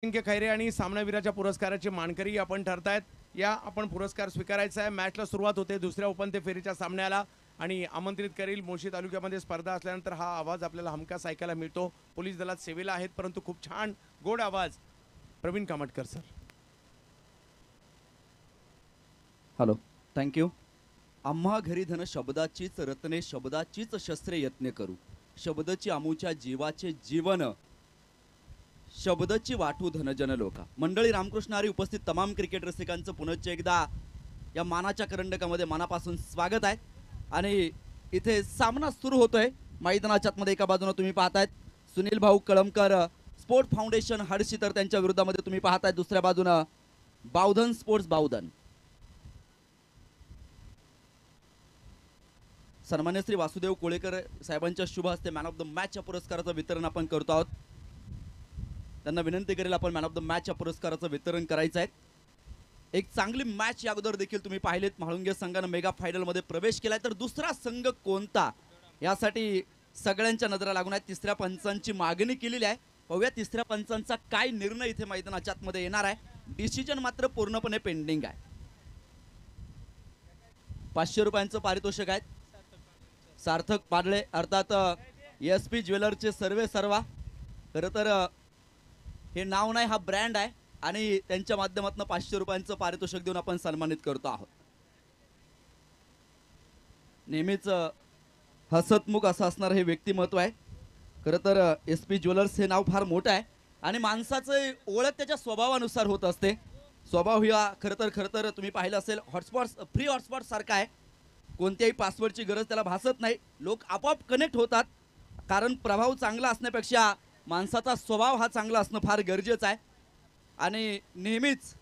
अजिंक्य खैरे आणि सामनावीराच्या पुरस्काराचे मानकरी आपण ठरतायत। या आपण पुरस्कार स्वीकारायचा आहे। मॅचला सुरुवात होते दुसऱ्या उपांत्य फेरीच्या सामन्याला आणि आमंत्रित करील मुळशी तालुक्यामध्ये स्पर्धा असल्यानंतर हा आवाज आपल्याला हमखास ऐकायला मिळतो। पोलीस दलात सेवेला आहेत परंतु खूप छान गोड आवाज प्रवीण कामटकर सर। Hello, thank you. आम्हा घरी धन शब्दाचीच रत्ने शब्दाचीच शस्त्रे यत्न करू, शब्दची आमूच्या जीवाचे जीवन शब्दची वाटू धनजन लोका। मंडळी, रामकृष्ण हरी उपस्थित तमाम क्रिकेट रसिकांचं पुनश्च एकदा या मानाच्या करंडकामध्ये मनापासून स्वागत आहे। आणि इथे सामना सुरू होतोय मैदानाच्या आतमध्ये। एका बाजूने तुम्ही पाहतायत सुनील भाऊ कळमकर स्पोर्ट फाउंडेशन हडशी, तर त्यांच्या विरोधामध्ये तुम्ही पाहताय दुसऱ्या बाजूने बावधन स्पोर्ट्स बावधन। सन्मान्य श्री वासुदेव कोळेकर साहेबांच्या शुभ हस्ते मॅन ऑफ द मॅचच्या पुरस्काराचं वितरण आपण करतो आहोत। त्यांना विनंती करेल आपण मॅन ऑफ द मॅचच्या पुरस्काराचं वितरण करायचं आहे। एक चांगली मॅच या अगोदर देखील तुम्ही पाहिलेत, म्हाळुंगे संघाने मेगा फायनल मध्ये प्रवेश केलाय, तर दुसरा संघ कोणता यासाठी सगळ्यांच्या नजरा लागून आहे। तिसऱ्या पंचांची मागणी केलेली आहे, पाहूया तिसऱ्या पंचांचा काय निर्णय इथे मैदानाच्या आतमध्ये येणार आहे। डिसिजन मात्र पूर्णपणे पेंडिंग आहे। 500 रुपयांचं पारितोषिक आहे। सार्थक पाडळे अर्थात एसपी ज्वेलरचे सर्वे सर्वा, खरं तर हे नाव नाही हा ब्रँड आहे आणि त्यांच्या माध्यमातून 500 रुपयांचं पारितोषिक देऊन आपण सन्मानित करतो आहोत। नेहमीच हसतमुख असं असणार हे व्यक्तिमत्व आहे। खरं तर एसपी ज्वेलर्स हे नाव फार मोठं आहे आणि माणसाचं ओळख त्याच्या स्वभावानुसार होत असते। स्वभाव हा खरं तर तुम्ही पाहिलं असेल हॉटस्पॉट फ्री हॉटस्पॉट सारखा आहे। कोणत्याही पासवर्डची गरज त्याला भासत नाही, लोक आपोआप कनेक्ट होतात। कारण प्रभाव चांगला असण्यापेक्षा माणसाचा स्वभाव हा चांगला असणं फार गरजेचं आहे आणि नेहमीच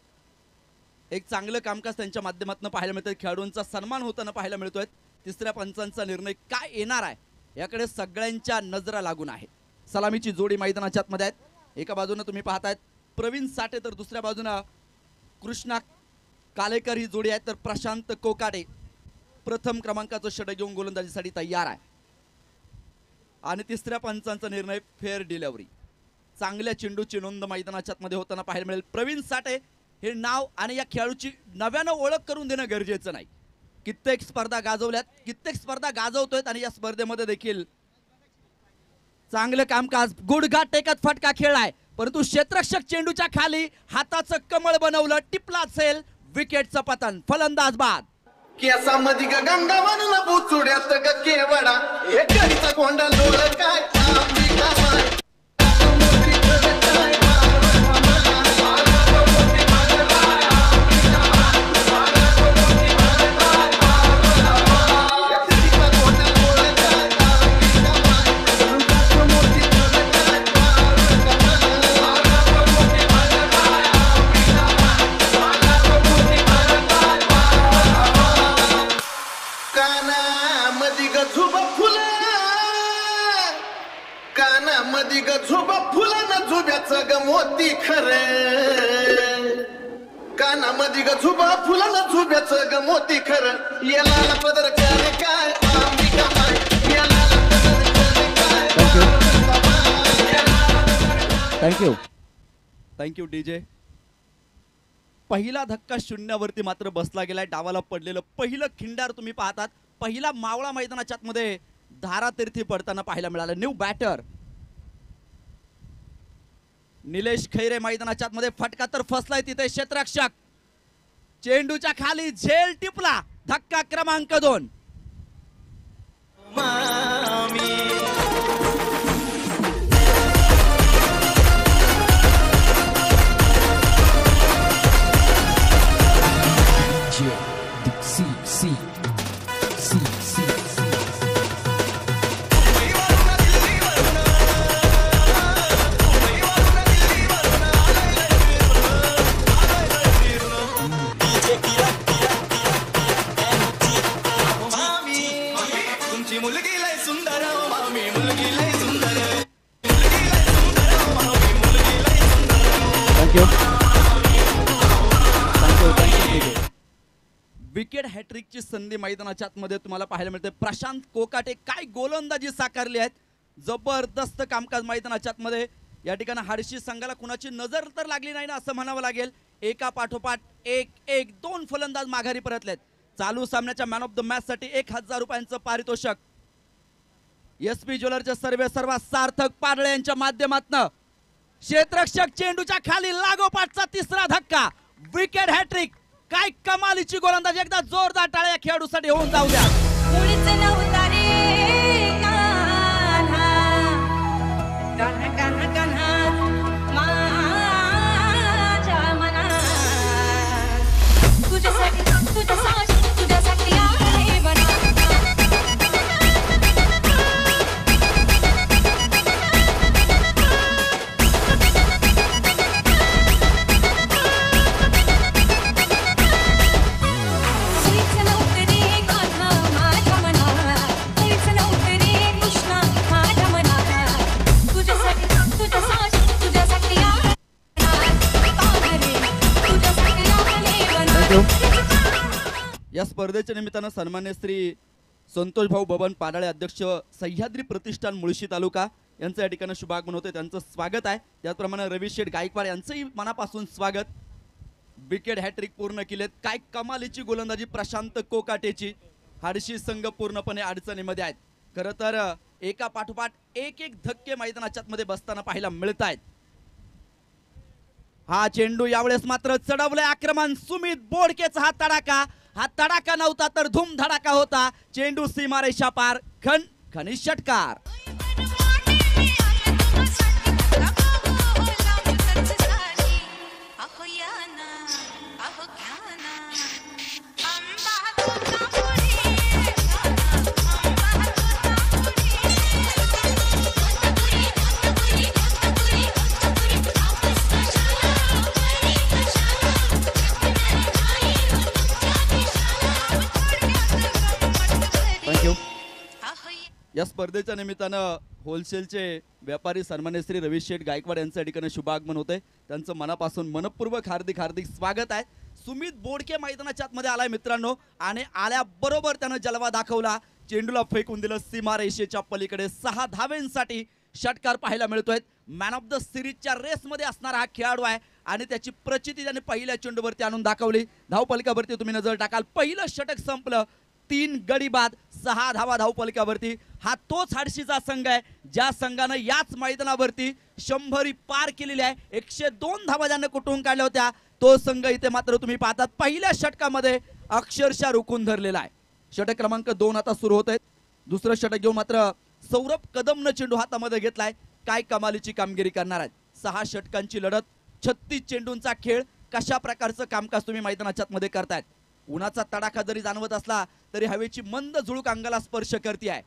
एक चांगलं कामकाज त्यांच्या माध्यमातून पाहायला मिळतं। खेळाडूंचा सन्मान होताना पाहायला मिळतोय। तिसऱ्या पंचांचा निर्णय काय येणार आहे याकडे सगळ्यांच्या नजरा लागून आहे। सलामीची जोडी मैदानाच्या आतमध्ये आहेत। एका बाजूने तुम्ही पाहतायत प्रवीण साठे, तर दुसऱ्या बाजूने कृष्णा कालेकर ही जोडी आहे। तर प्रशांत कोकाटे प्रथम क्रमांकाचं षटक घेऊन गोलंदाजीसाठी तयार आहे आणि तिसऱ्या पंचांचा निर्णय फेअर डिलिव्हरी। चांगल्या चेंडूची नोंद मैदानाच्या आतमध्ये होताना पाहायला मिळेल। प्रवीण साठे हे नाव आणि या खेळाडूची नव्यानं ओळख करून देणं गरजेचं नाही। कित्येक स्पर्धा गाजवल्यात, कित्येक स्पर्धा गाजवतोय आणि या स्पर्धेमध्ये देखील चांगलं कामकाज गुडघा टेकत फटका खेळलाय, परंतु क्षेत्ररक्षक चेंडूच्या खाली हाताचं कमळ बनवलं, टिपला असेल, विकेटचं पतन, फलंदाज बाद। केसामध्ये गंगावनला बुचुड्यात ग केवडा हे करीचा कोंडा लोळ काय अंबिका माय कानामध्ये ग झुबा फुलानं झुब्याचं ग मोती खरं, कानामध्ये ग झुबा फुलानं झुब्याचं ग मोती खरं, याला पदर करे काय अंबिका माय, याला पदर करे काय। Thank you thank you DJ. पहिला धक्का शून्यावरती मात्र बसला गेलाय। डावाला पडलेलं पहिलं खिंडार तुम्ही पाहतात। पहिला मावळा मैदानाच्या आतमध्ये धारातीर्थी पडताना पाहायला मिळालं। न्यू बॅटर निलेश खैरे मैदानाच्या आतमध्ये, फटका तर फसलाय तिथे क्षेत्ररक्षक, चेंडूच्या खाली झेल टिपला, धक्का क्रमांक 2। विकेट हॅट्रिकची संधी मैदानाच्या आतमध्ये तुम्हाला पाहायला मिळते। प्रशांत कोकाटे काय गोलंदाजी साकारली आहेत, जबरदस्त कामकाज मैदानाच्या आतमध्ये या ठिकाणी हाडशी संघाला कुणाची नजर तर लागली नाही ना असं म्हणावं लागेल. एका पाठोपाठ एक दोन फलंदाज माघारी परतलेत. चालू सामन्याच्या मॅन ऑफ द मॅच साठी 1000 रुपयांचं पारितोषिक SP ज्वेलरचे सर्वात सार्थक पाडळे यांच्या माध्यमातून क्षेत्ररक्षक चेंडूच्या खाली लागोपाठचा तिसरा धक्का, विकेट हॅट्रिक. काय कमालीची गोलंदाजी, एकदा जोरदार टाळ्या या खेळाडूसाठी होऊन जाऊ द्या. मुळीच नव्हता रे कान्हा, कान्हा कान्हा कान्हा माझ्या मनात, तुझ्यासाठी तुझ्यासाठी आहे बना. या स्पर्धेच्या निमित्तानं सन्मान्य श्री संतोष भाऊ बबन पाडाळे, अध्यक्ष सह्याद्री प्रतिष्ठान मुळशी तालुका यांचं या ठिकाणी शुभागमन होते, त्यांचं स्वागत आहे. त्याचप्रमाणे रवी शेठ गायकवाड यांचंही मनापासून स्वागत. विकेट हॅट्रिक पूर्ण केलेत. काय कमालीची गोलंदाजी प्रशांत कोकाटेची. हाडशी संघ पूर्णपणे अडचणीमध्ये आहेत. खरं तर एका पाठोपाठ एक धक्के मैदानाच्या मध्ये बसताना पाहायला मिळत आहेत. हा चेंडू यावेळेस मात्र चढवलंय आक्रमण. सुमित बोडकेचा हा तडाका नव्हता तर धूम धडाका होता. चेंडू सीमारेषा पार, खणखणीत षटकार. या स्पर्धेच्या निमित्तानं होलसेलचे व्यापारी सन्मान्य श्री रवी शेठ गायकवाड यांच्या ठिकाणी शुभागमन होते. त्यांचं मनापासून मनपूर्वक हार्दिक स्वागत आहे. सुमित बोडके मैदानाच्या आतमध्ये आलाय मित्रांनो, आणि आल्याबरोबर त्यानं जलवा दाखवला. चेंडूला फेकून दिलं सीमारेषेच्या पलीकडे. 6 धावेंसाठी षटकार पाहायला मिळतोय. मॅन ऑफ द सिरीजच्या रेसमध्ये असणारा हा खेळाडू आहे आणि त्याची प्रचिती त्याने पहिल्या चेंडूवरती आणून दाखवली. धावपलकावरती तुम्ही नजर टाकाल, पहिलं षटक संपलं, 3 गडी बाद, 6 धावा धावपलकावरती. हा तोच हाडशीचा संघ आहे ज्या संघानं याच मैदानावरती 100 पार केलेली आहे. 102 धावा ज्यानं कुठून काढल्या होत्या, तो संघ इथे मात्र तुम्ही पाहतात पहिल्या षटकामध्ये अक्षरशः रुकून धरलेला आहे. षटक क्रमांक 2 आता सुरू होत आहे. दुसरं षटक घेऊन मात्र सौरभ कदमनं चेंडू हातामध्ये घेतलाय. काय कमालीची कामगिरी करणार आहेत. 6 षटकांची लढत, 36 चेंडूंचा खेळ. कशा प्रकारचं कामकाज तुम्ही मैदानाच्या आतमध्ये करतायत. उन्हाचा तडाखा जरी जाणवत असला तरी हवेची मंद झुळूक अंगाला स्पर्श करते आहे.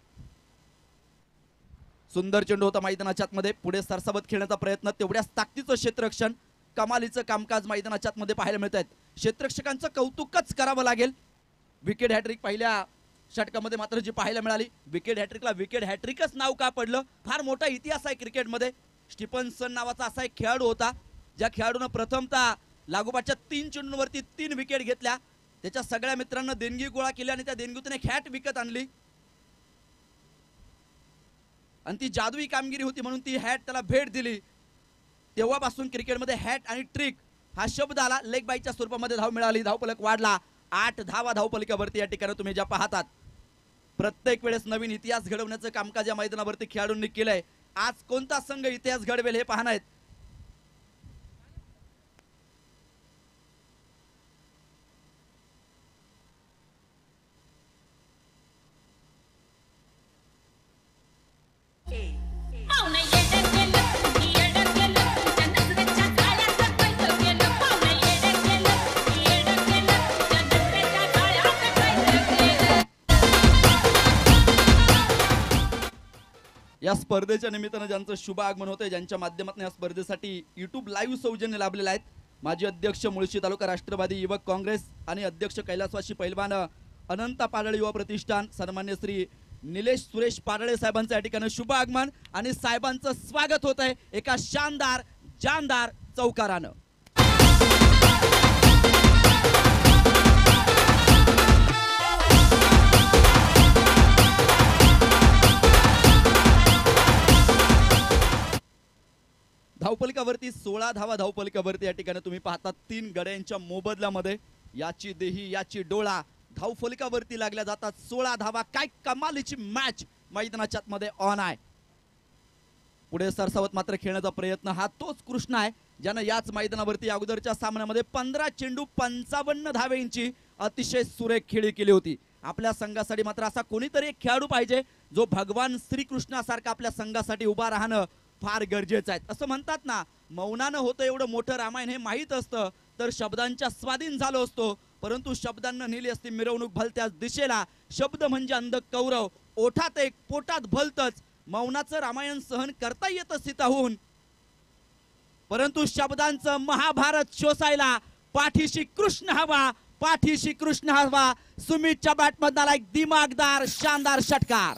सुंदर चेंडू होता मैदानाच्या आतमध्ये. पुढे सरसावत खेळण्याचा प्रयत्न, तेवढ्याच ताकदीचं क्षेत्ररक्षण, कमालीचं कामकाज मैदानाच्या आतमध्ये पाहायला मिळत आहेत. क्षेत्ररक्षकांचं कौतुकच करावं लागेल. विकेट हॅट्रिक पहिल्या षटकामध्ये मात्र जी पाहायला मिळाली. विकेट हॅट्रिकला विकेट हॅट्रिकच नाव का पडलं, फार मोठा इतिहास आहे क्रिकेटमध्ये. स्टीफनसन नावाचा असा एक खेळाडू होता ज्या खेळाडूनं प्रथमतः लागोपाठच्या 3 चेंडूंवरती 3 विकेट घेतल्या. त्याच्या सगळ्या मित्रांना देणगी गोळा केली आणि त्या देणगीतून एक हॅट विकत आणली आणि ती जादुई कामगिरी होती म्हणून ती हॅट त्याला भेट दिली. तेव्हापासून क्रिकेटमध्ये हॅट आणि ट्रिक हा शब्द आला. लेग बाईच्या स्वरूपामध्ये धाव मिळाली, धावफलक वाढला. 8 धावा धावफलकावरती या ठिकाणी तुम्ही ज्या पाहतात. प्रत्येक वेळेस नवीन इतिहास घडवण्याचं कामकाज या मैदानावरती खेळाडूंनी केलंय. आज कोणता संघ इतिहास घडवेल हे पाहणार आहेत. या स्पर्धेच्या निमित्तानं ज्यांचं शुभ आगमन होतंय, ज्यांच्या माध्यमातून या स्पर्धेसाठी YouTube लाईव्ह सौजन्य लाभलेलं आहेत, माजी अध्यक्ष मुळशी तालुका राष्ट्रवादी युवक काँग्रेस आणि अध्यक्ष कैलासवासी पैलवान अनंत पाडळे युवा प्रतिष्ठान सन्मान्य श्री निलेश सुरेश पाडळे साहेबांचं या ठिकाणी शुभ आगमन आणि साहेबांचं स्वागत होत आहे एका शानदार जानदार चौकारानं. धावपलिकावरती 16 धावा धावपलिकावरती या ठिकाणी तुम्ही पाहता 3 गड्यांच्या मोबदल्यामध्ये याची देही याची डोळा धावफलकावरती लागल्या जातात 16 धावा. काय कमालीची मॅच मैदानाच्या आतमध्ये ऑन आहे. पुढे सरसावत मात्र खेळण्याचा प्रयत्न हा तोच कृष्ण आहे ज्यानं याच मैदानावरती अगोदरच्या सामन्यामध्ये 15 चेंडू 55 धावेंची अतिशय सुरेख खेळी केली होती. आपल्या संघासाठी मात्र असा कोणीतरी एक खेळाडू पाहिजे जो भगवान श्रीकृष्णासारखा आपल्या संघासाठी उभा राहणं फार गरजेचं आहे. असं म्हणतात ना, मौनानं होतं एवढं मोठं रामायण हे माहीत असतं तर शब्दांच्या स्वाधीन झालो असतो, परंतु शब्दांना नेली असती मिरवणूक भलत्याच दिशेला. शब्द म्हणजे अंध कौरव, ओठात एक पोटात भलतच. मौनाचं रामायण सहन करता येतं सीताहून, परंतु शब्दांचं महाभारत शोसायला पाठीशी कृष्ण हवा, पाठीशी कृष्ण हवा. सुमितच्या बॅटमधला एक दिमागदार शानदार षटकार.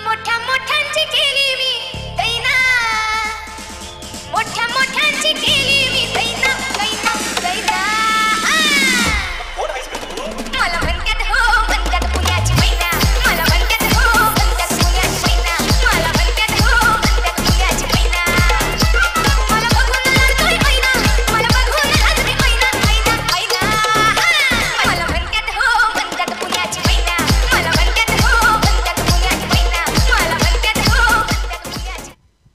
मोठ्या मोठ्यांची केली मी दैना, मोठ्या मोठ्यांची केली मी दैना दैना दैना. मला म्हणतात हो म्हणतात पुण्याची मैना, मला म्हणतात हो म्हणतात पुण्याची मैना, मला म्हणतात हो म्हणतात पुण्याची मैना. मला बघून लाजतोय मैना, मला बघून लाजते मैना मैना मैना. मला म्हणतात हो म्हणतात पुण्याची मैना, मला म्हणतात हो म्हणतात पुण्याची मैना, मला म्हणतात हो म्हणतात पुण्याची.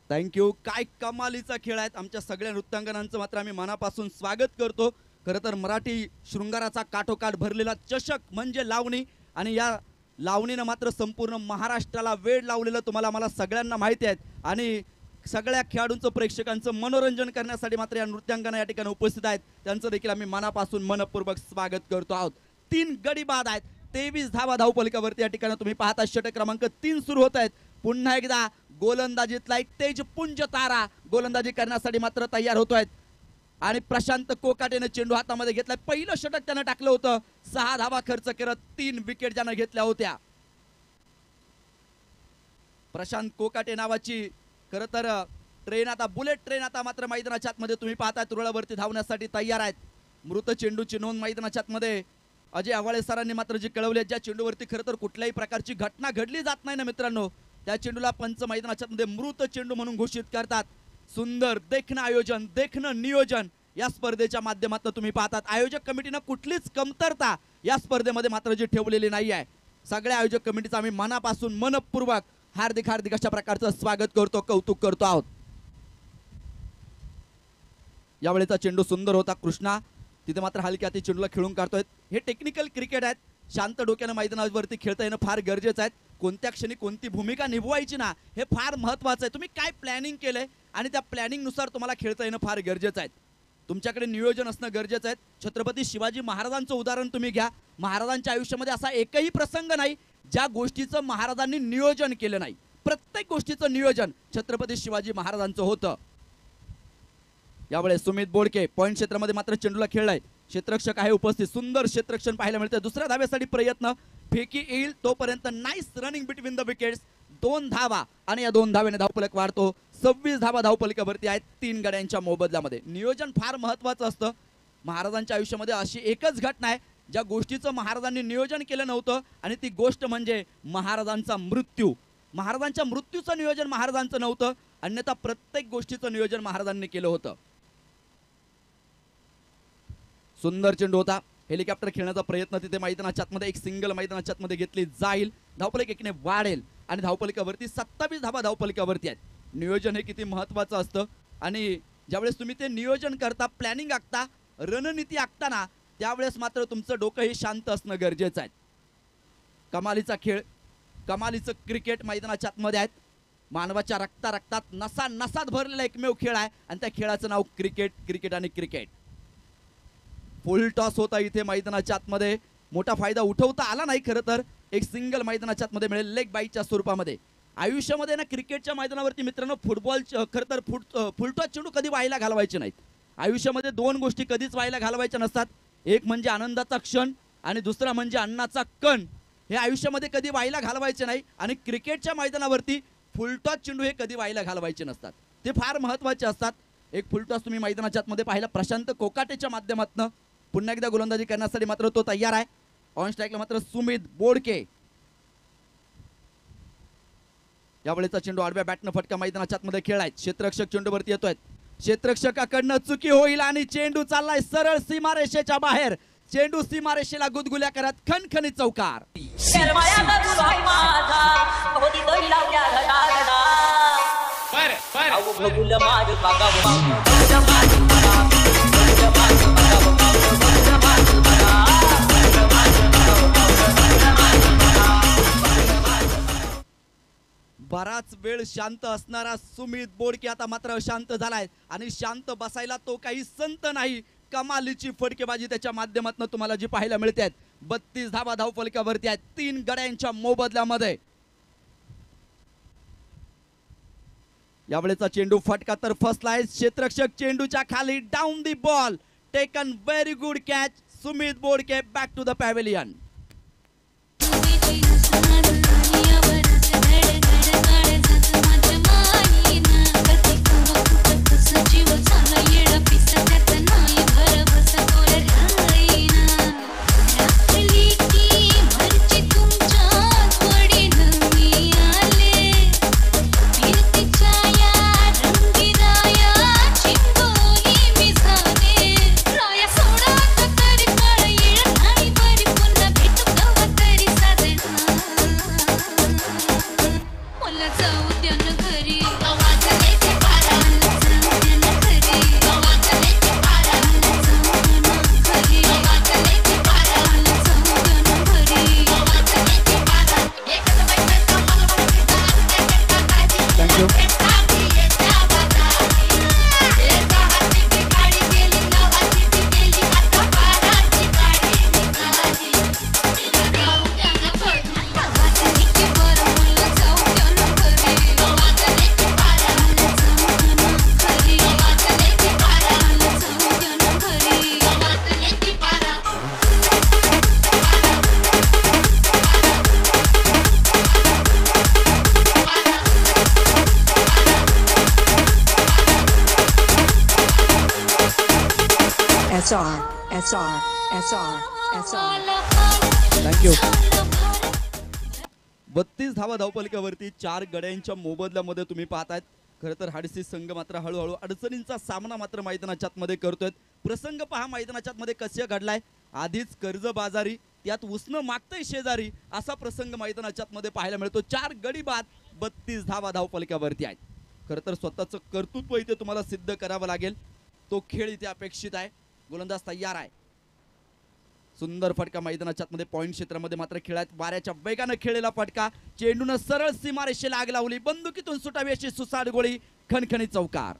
थँक्यू. काय कमालीचा खेळ आहेत. आमच्या सगळ्या नृत्यांगनांचं मात्र आम्ही मनापासून स्वागत करतो. खरं तर मराठी शृंगाराचा काठोकाठ भरलेला चषक म्हणजे लावणी, आणि या लावणीनं मात्र संपूर्ण महाराष्ट्राला वेळ लावलेलं तुम्हाला मला सगळ्यांना माहिती आहे. आणि सगळ्या खेळाडूंचं प्रेक्षकांचं मनोरंजन करण्यासाठी मात्र या नृत्यांगना या ठिकाणी उपस्थित आहेत. त्यांचं देखील आम्ही मनापासून मनपूर्वक स्वागत करतो आहोत. 3 गडी बाद आहेत. 23 धावा धावपलिकावरती या ठिकाणी तुम्ही पाहता. षटक क्रमांक 3 सुरू होत आहेत. पुन्हा एकदा गोलंदाजीतला एक तेजपुंज तारा गोलंदाजी करण्यासाठी मात्र तयार होतोय. आणि प्रशांत कोकाटेने चेंडू हातामध्ये घेतलाय. पहिलं षटक त्यानं टाकलं होतं. 6 धावा खर्च करत 3 विकेट ज्यानं घेतल्या होत्या. प्रशांत कोकाटे नावाची खरं तर ट्रेन आता बुलेट ट्रेन आता मात्र मैदानाच्या आतमध्ये तुम्ही पाहताय रुळावरती धावण्यासाठी तयार आहेत. मृत चेंडूची नोंद मैदानाच्या आतमध्ये अजय आवाळे सरांनी मात्र जी कळवली, ज्या चेंडूवरती खरं तर कुठल्याही प्रकारची घटना घडली जात नाही ना मित्रांनो, त्या चेंडूला पंच मैदानाच्या मध्ये मृत चेंडू म्हणून घोषित करतात. सुंदर देखणं आयोजन, देखणं नियोजन या स्पर्धेच्या माध्यमातून तुम्ही पाहतात. आयोजक कमिटीनं कुठलीच कमतरता या स्पर्धेमध्ये मात्र जी ठेवलेली नाही आहे. सगळ्या आयोजक कमिटीचं आम्ही मनापासून मनपूर्वक हार्दिक हार्दिक अशा प्रकारचं स्वागत करतो, कौतुक करतो आहोत. यावेळेचा चेंडू सुंदर होता. कृष्णा तिथे मात्र हलक्या हाती चेंडूला खेळून काढतोय. हे टेक्निकल क्रिकेट आहेत. शांत डोक्यानं मैदानावरती खेळता येणं फार गरजेचं आहे. कोणत्या क्षणी कोणती भूमिका निभवायची ना हे फार महत्त्वाचं आहे. तुम्ही काय प्लॅनिंग केलंय आणि त्या प्लॅनिंग नुसार तुम्हाला खेळता येणं फार गरजेचं आहे. तुमच्याकडे नियोजन असणं गरजेचं आहे. छत्रपती शिवाजी महाराजांचं उदाहरण तुम्ही घ्या. महाराजांच्या आयुष्यामध्ये असा एकही प्रसंग नाही ज्या गोष्टीचं महाराजांनी नियोजन केलं नाही. प्रत्येक गोष्टीचं नियोजन छत्रपती शिवाजी महाराजांचं होतं. यावेळेस सुमित बोडके पॉइंट क्षेत्रामध्ये मात्र चेंडूला खेळलाय. क्षेत्ररक्षक आहे उपस्थित. सुंदर क्षेत्ररक्षण पाहायला मिळतं. दुसऱ्या धावेसाठी प्रयत्न, फेकी येईल तोपर्यंत nice running between the wickets. 2 धावा आणि या 2 धावेने धावफलक वाढतो. 26 धावा धावफलकावरती आहेत 3 गड्यांच्या मोबदल्यामध्ये. नियोजन फार महत्त्वाचं असतं. महाराजांच्या आयुष्यामध्ये अशी एकच घटना आहे ज्या गोष्टीचं महाराजांनी नियोजन केलं नव्हतं, आणि ती गोष्ट म्हणजे महाराजांचा मृत्यू. महाराजांच्या मृत्यूचं नियोजन महाराजांचं नव्हतं, अन्यथा प्रत्येक गोष्टीचं नियोजन महाराजांनी केलं होतं. सुंदर चेंडू होता. हेलिकॉप्टर खेळण्याचा प्रयत्न तिथे मैदानाच्या आतमध्ये एक सिंगल मैदानाच्या आतमध्ये घेतली जाईल. धावफलक एकीने वाढेल आणि धावफलकावरती 27 धावा धावफलकावरती आहेत. नियोजन हे किती महत्त्वाचं असतं, आणि ज्यावेळेस तुम्ही ते नियोजन करता, प्लॅनिंग आखता, रणनीती आखताना, त्यावेळेस मात्र तुमचं डोकं हे शांत असणं गरजेचं आहे. कमालीचा खेळ, कमालीचं क्रिकेट मैदानाच्या आतमध्ये आहेत. मानवाच्या रक्तात नसा नसात भरलेला एकमेव खेळ आहे, आणि त्या खेळाचं नाव क्रिकेट. क्रिकेट आणि क्रिकेट. फुल टॉस होता इथे मैदानाच्या आतमध्ये. मोठा फायदा उठवता आला नाही. खरं तर एक सिंगल मैदानाच्या आतमध्ये मिळेल लेग बाईच्या स्वरूपामध्ये. आयुष्यामध्ये ना क्रिकेटच्या मैदानावरती मित्रांनो फुटबॉल खरं तर फुलटॉस चेंडू कधी वाईला घालवायचे नाहीत. आयुष्यामध्ये 2 गोष्टी कधीच वाईला घालवायच्या नसतात. एक म्हणजे आनंदाचा क्षण आणि दुसरा म्हणजे अन्नाचा कण. हे आयुष्यामध्ये कधी वाईला घालवायचे नाही, आणि क्रिकेटच्या मैदानावरती फुलटॉस चेंडू हे कधी वाईला घालवायचे नसतात. ते फार महत्त्वाचे असतात. एक फुलटॉस तुम्ही मैदानाच्या आतमध्ये पाहिला प्रशांत कोकाटेच्या माध्यमातून. पुन्हा एकदा गोलंदाजी करण्यासाठी मात्र तो तयार आहे. ऑन स्ट्राईकला मात्र सुमित बोडके. यावेळेचा चेंडू आडव्या बॅटनं फटका मैदानाच्या आतमध्ये खेळाय. क्षेत्ररक्षक चेंडूवरती येतोय. क्षेत्ररक्षकाकडनं चुकी होईल आणि चेंडू चाललाय सरळ सीमारेषेच्या बाहेर. चेंडू सीमारेषेला गुदगुल्या करत खणखणीत चौकार. बराच वेळ शांत असणारा सुमित बोडके आता मात्र अशांत झालाय आणि शांत बसायला तो काही संत नाही. कमालीची फटकेबाजी त्याच्या माध्यमातून तुम्हाला जी पाहायला मिळते आहेत. 32 धावा धावफलकावरती आहेत 3 गड्यांच्या मोबदल्यामध्ये. यावेळेचा चेंडू फटका तर फसलाय. क्षेत्ररक्षक चेंडूच्या खाली down the ball taken very good catch. Sumit Bodke back to the pavilion. Thank you. 32 धावा धावफलकावरती 4 गड्यांच्या मोबदल्यामध्ये तुम्ही पाहतायत. खरं तर हाडसी संघ मात्र हळूहळू अडचणींचा सामना मात्र मैदानाच्या आतमध्ये करतोय. प्रसंग पहा मैदानाच्या आतमध्ये कसे घडलाय. आधीच कर्जबाजारी त्यात उसनं मागतंय शेजारी असा प्रसंग मैदानाच्या आतमध्ये पाहायला मिळतो. 4 गडी बाद 32 धावा धावफलकावरती आहेत. खरं तर स्वतःचं कर्तृत्व इथे तुम्हाला सिद्ध करावं लागेल. तो खेळ इथे अपेक्षित आहे. गोलंदाज तयार आहे. सुंदर फटका मैदानाच्या आतमध्ये पॉइंट क्षेत्रामध्ये मात्र खेळात वाऱ्याच्या वेगानं खेळलेला फटका. चेंडूनं सरळ सीमारेषेला आग लावली. बंदुकीतून सुटावी अशी सुसाट गोळी. खणखणीत चौकार.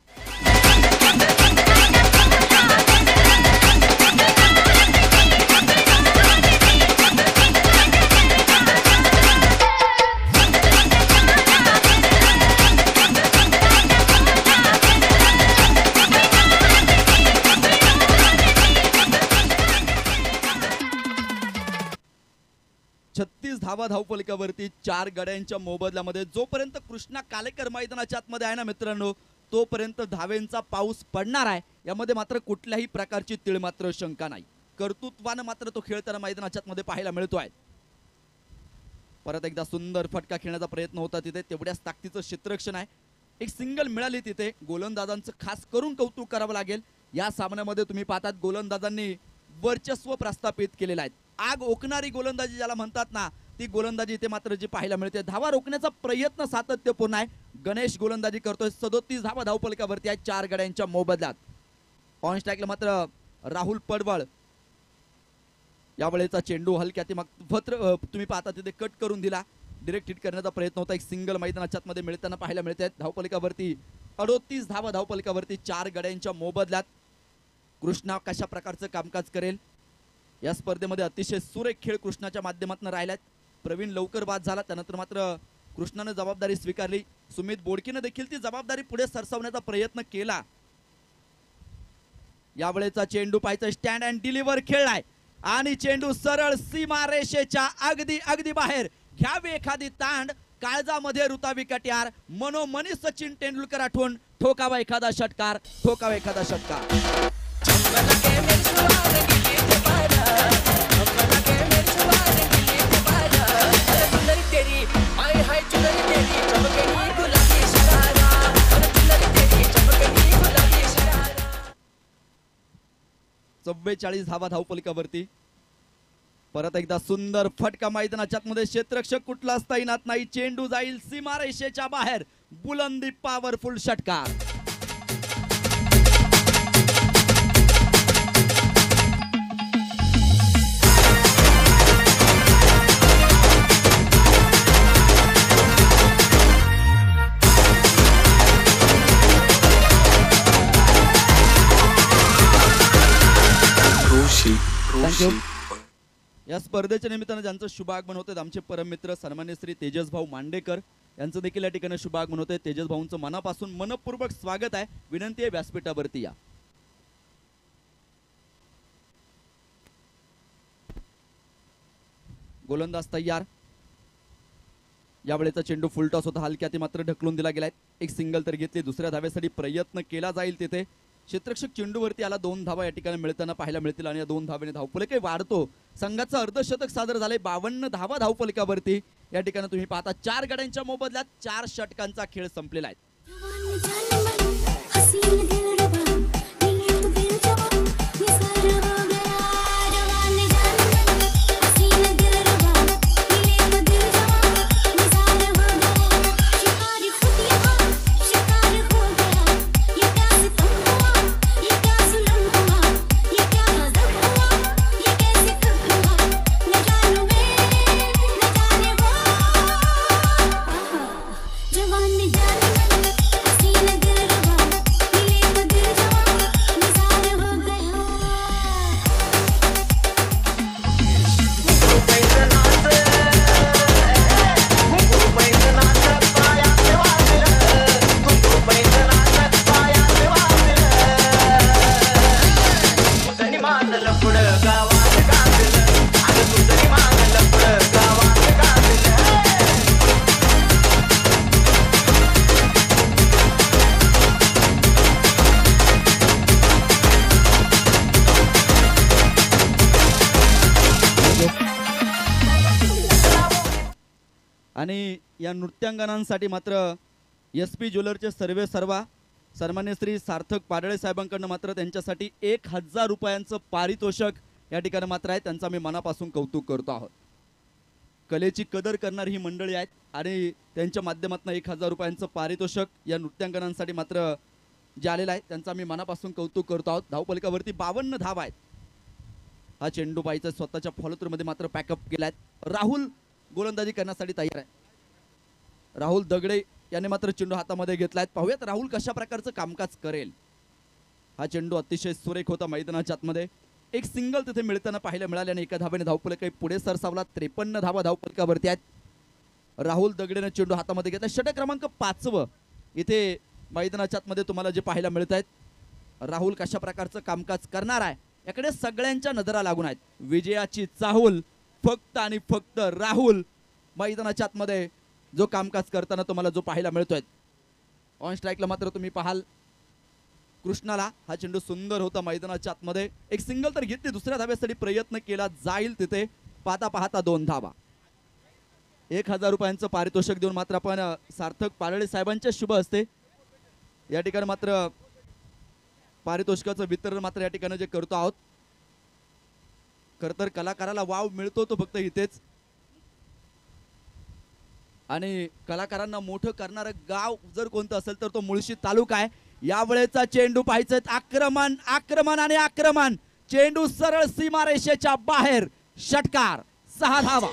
धावा धावफलकावरती 4 गड्यांच्या मोबदल्यामध्ये जोपर्यंत कृष्णा कालेकर मैदानाच्या आतमध्ये आहे ना मित्रांनो, तोपर्यंत धावेंचा पाऊस पडणार आहे. यामध्ये मात्र कुठल्याही प्रकारची तीळ मात्र शंका नाही. कर्तृत्वानं मात्र तो खेळताना मैदानाच्या आतमध्ये पाहायला मिळतोय. परत एकदा सुंदर फटका खेळण्याचा प्रयत्न होता तिथे. तेवढ्याच ताकदीचं क्षेत्ररक्षण आहे. एक सिंगल मिळाली तिथे. गोलंदाजांचं खास करून कौतुक करावं लागेल. या सामन्यामध्ये तुम्ही पाहतात गोलंदाजांनी वर्चस्व प्रस्थापित केलेलं आहे. आग ओकणारी गोलंदाजी ज्याला म्हणतात ना, ती गोलंदाजी इथे मात्र जी पाहायला मिळते. धावा रोखण्याचा प्रयत्न सातत्यपूर्ण आहे. गणेश गोलंदाजी करतोय. 37 धावा धावफलकावरती आहे 4 गड्यांच्या मोबदल्यात. ऑन स्ट्राईकला मात्र राहुल पडवळ. यावेळेचा चेंडू हलक्यात तुम्ही पाहता तिथे कट करून दिला. डायरेक्ट हिट करण्याचा प्रयत्न होता. एक सिंगल मैदानाच्या आतमध्ये मिळताना पाहायला मिळते. धावफलकावरती 38 धावा धावफलकावरती 4 गड्यांच्या मोबदल्यात. कृष्णा कशा प्रकारचं कामकाज करेल या स्पर्धेमध्ये अतिशय सुरेख खेळ कृष्णाच्या माध्यमातून राहिलाय. प्रवीण लवकर बाद झाला. त्यानंतर मात्र कृष्णाने जबाबदारी स्वीकारली. सुमित बोडकेने देखील ती जबाबदारी पुढे सरसावण्याचा प्रयत्न केला. यावेळेचा चेंडू पाहायचा स्टँड अँड डिलिव्हर खेळलाय आणि चेंडू सरळ सीमा रेषेच्या अगदी अगदी बाहेर. घ्यावी एखादी तांड, काळजामध्ये रुतावी कट्यार, मनोमनी सचिन तेंडुलकर आठवण. ठोकावा एखादा षटकार, ठोकावा एखादा षटकार. 44 धावा धावफलकावरती. परत एकदा सुंदर फटका मैदानाच्या आतमध्ये, क्षेत्ररक्षक कुठला असता येणार नाही, चेंडू जाईल सीमारेषेच्या बाहेर, बुलंदी पॉवरफुल षटकार. थँक्यू. या स्पर्धेच्या निमित्तानं ज्यांचं शुभागमन होतं आमचे परममित्र सन्मान्य श्री तेजस भाऊ मांडेकर यांचं देखील या ठिकाणी शुभागमन होते. तेजस भाऊंचं मनापासून मनपूर्वक स्वागत आहे. विनंती आहे व्यासपीठावरती या. गोलंदाज तयार. यावेळेचा चेंडू फुलटॉस होता, हलक्या ती मात्र ढकलून दिला गेलाय. एक सिंगल तर घेतली, दुसऱ्या धावेसाठी प्रयत्न केला जाईल तिथे. क्षेत्ररक्षक चेंडूवरती आला, 2 धावा या ठिकाणी मिळताना पाहायला मिळतील आणि या 2 धावेने धावफलक वाढतो. संघाचं अर्धशतक सादर झालंय, 52 धावा धावफलकावरती. या ठिकाणी तुम्ही पाहता 4 गड्यांच्या मोबदल्यात 4 षटकांचा खेळ संपलेला आहे. आणि या नृत्यांगनांसाठी मात्र SP ज्वेलरचे सर्वा सन्मान्य श्री सार्थक पाडळे साहेबांकडनं मात्र त्यांच्यासाठी 1000 रुपयांचं पारितोषिक या ठिकाणी मात्र आहे. त्यांचा मी मनापासून कौतुक करतो आहोत. कलेची कदर करणारी ही मंडळी आहेत आणि त्यांच्या माध्यमातून 1000 रुपयांचं पारितोषिक या नृत्यांगनांसाठी मात्र जे आलेलं आहे त्यांचा मी मनापासून कौतुक करतो आहोत. धावफलकावरती 52 धावा आहेत. हा चेंडू पाहिजे स्वतःच्या फॉलोथ्रूमध्ये मात्र पॅकअप केलाय. राहुल गोलंदाजी करण्यासाठी तयार आहे. राहुल दगडे याने मात्र चेंडू हातामध्ये घेतलाय. पाहूयात राहुल कशा प्रकारचं कामकाज करेल. हा चेंडू अतिशय सुरेख होता मैदानाच्या आतमध्ये. एक सिंगल तिथे मिळताना पाहायला मिळाले आणि 1 धावेने धावफलक पुढे सरसावला. 53 धावा धावफलकावरती आहेत. राहुल दगडेने चेंडू हातामध्ये घेतला. षटक क्रमांक 5 इथे मैदानाच्या आतमध्ये तुम्हाला जे पाहायला मिळत आहेत. राहुल कशा प्रकारचं कामकाज करणार आहे याकडे सगळ्यांच्या नजरा लागून आहेत. विजयाची चाहूल फक्त आणि फक्त राहुल मैदानाच्या आतमध्ये जो कामकाज करताना तुम्हाला जो पाहायला मिळतोय. ऑन स्ट्राईकला मात्र तुम्ही पाहाल कृष्णाला. हा चेंडू सुंदर होता मैदानाच्या आतमध्ये. एक सिंगल तर घेतली, दुसऱ्या धाव्यासाठी प्रयत्न केला जाईल तिथे. पाहता पाहता 2 धावा. 1000 रुपयांचं पारितोषिक देऊन मात्र आपण सार्थक पारळे साहेबांच्या शुभ हस्ते या ठिकाणी मात्र पारितोषिकाचं वितरण मात्र या ठिकाणी जे करतो आहोत. खर तर कलाकाराला वाव मिळतो तो फक्त इथेच आणि कलाकारांना मोठं करणारं गाव जर कोणतं असेल तर तो मुळशी तालुका आहे. यावेळेचा चेंडू पाहायचं, आक्रमण आक्रमण आणि आक्रमण. चेंडू सरळ सीमारेषेच्या बाहेर, षटकार. 6 धावा.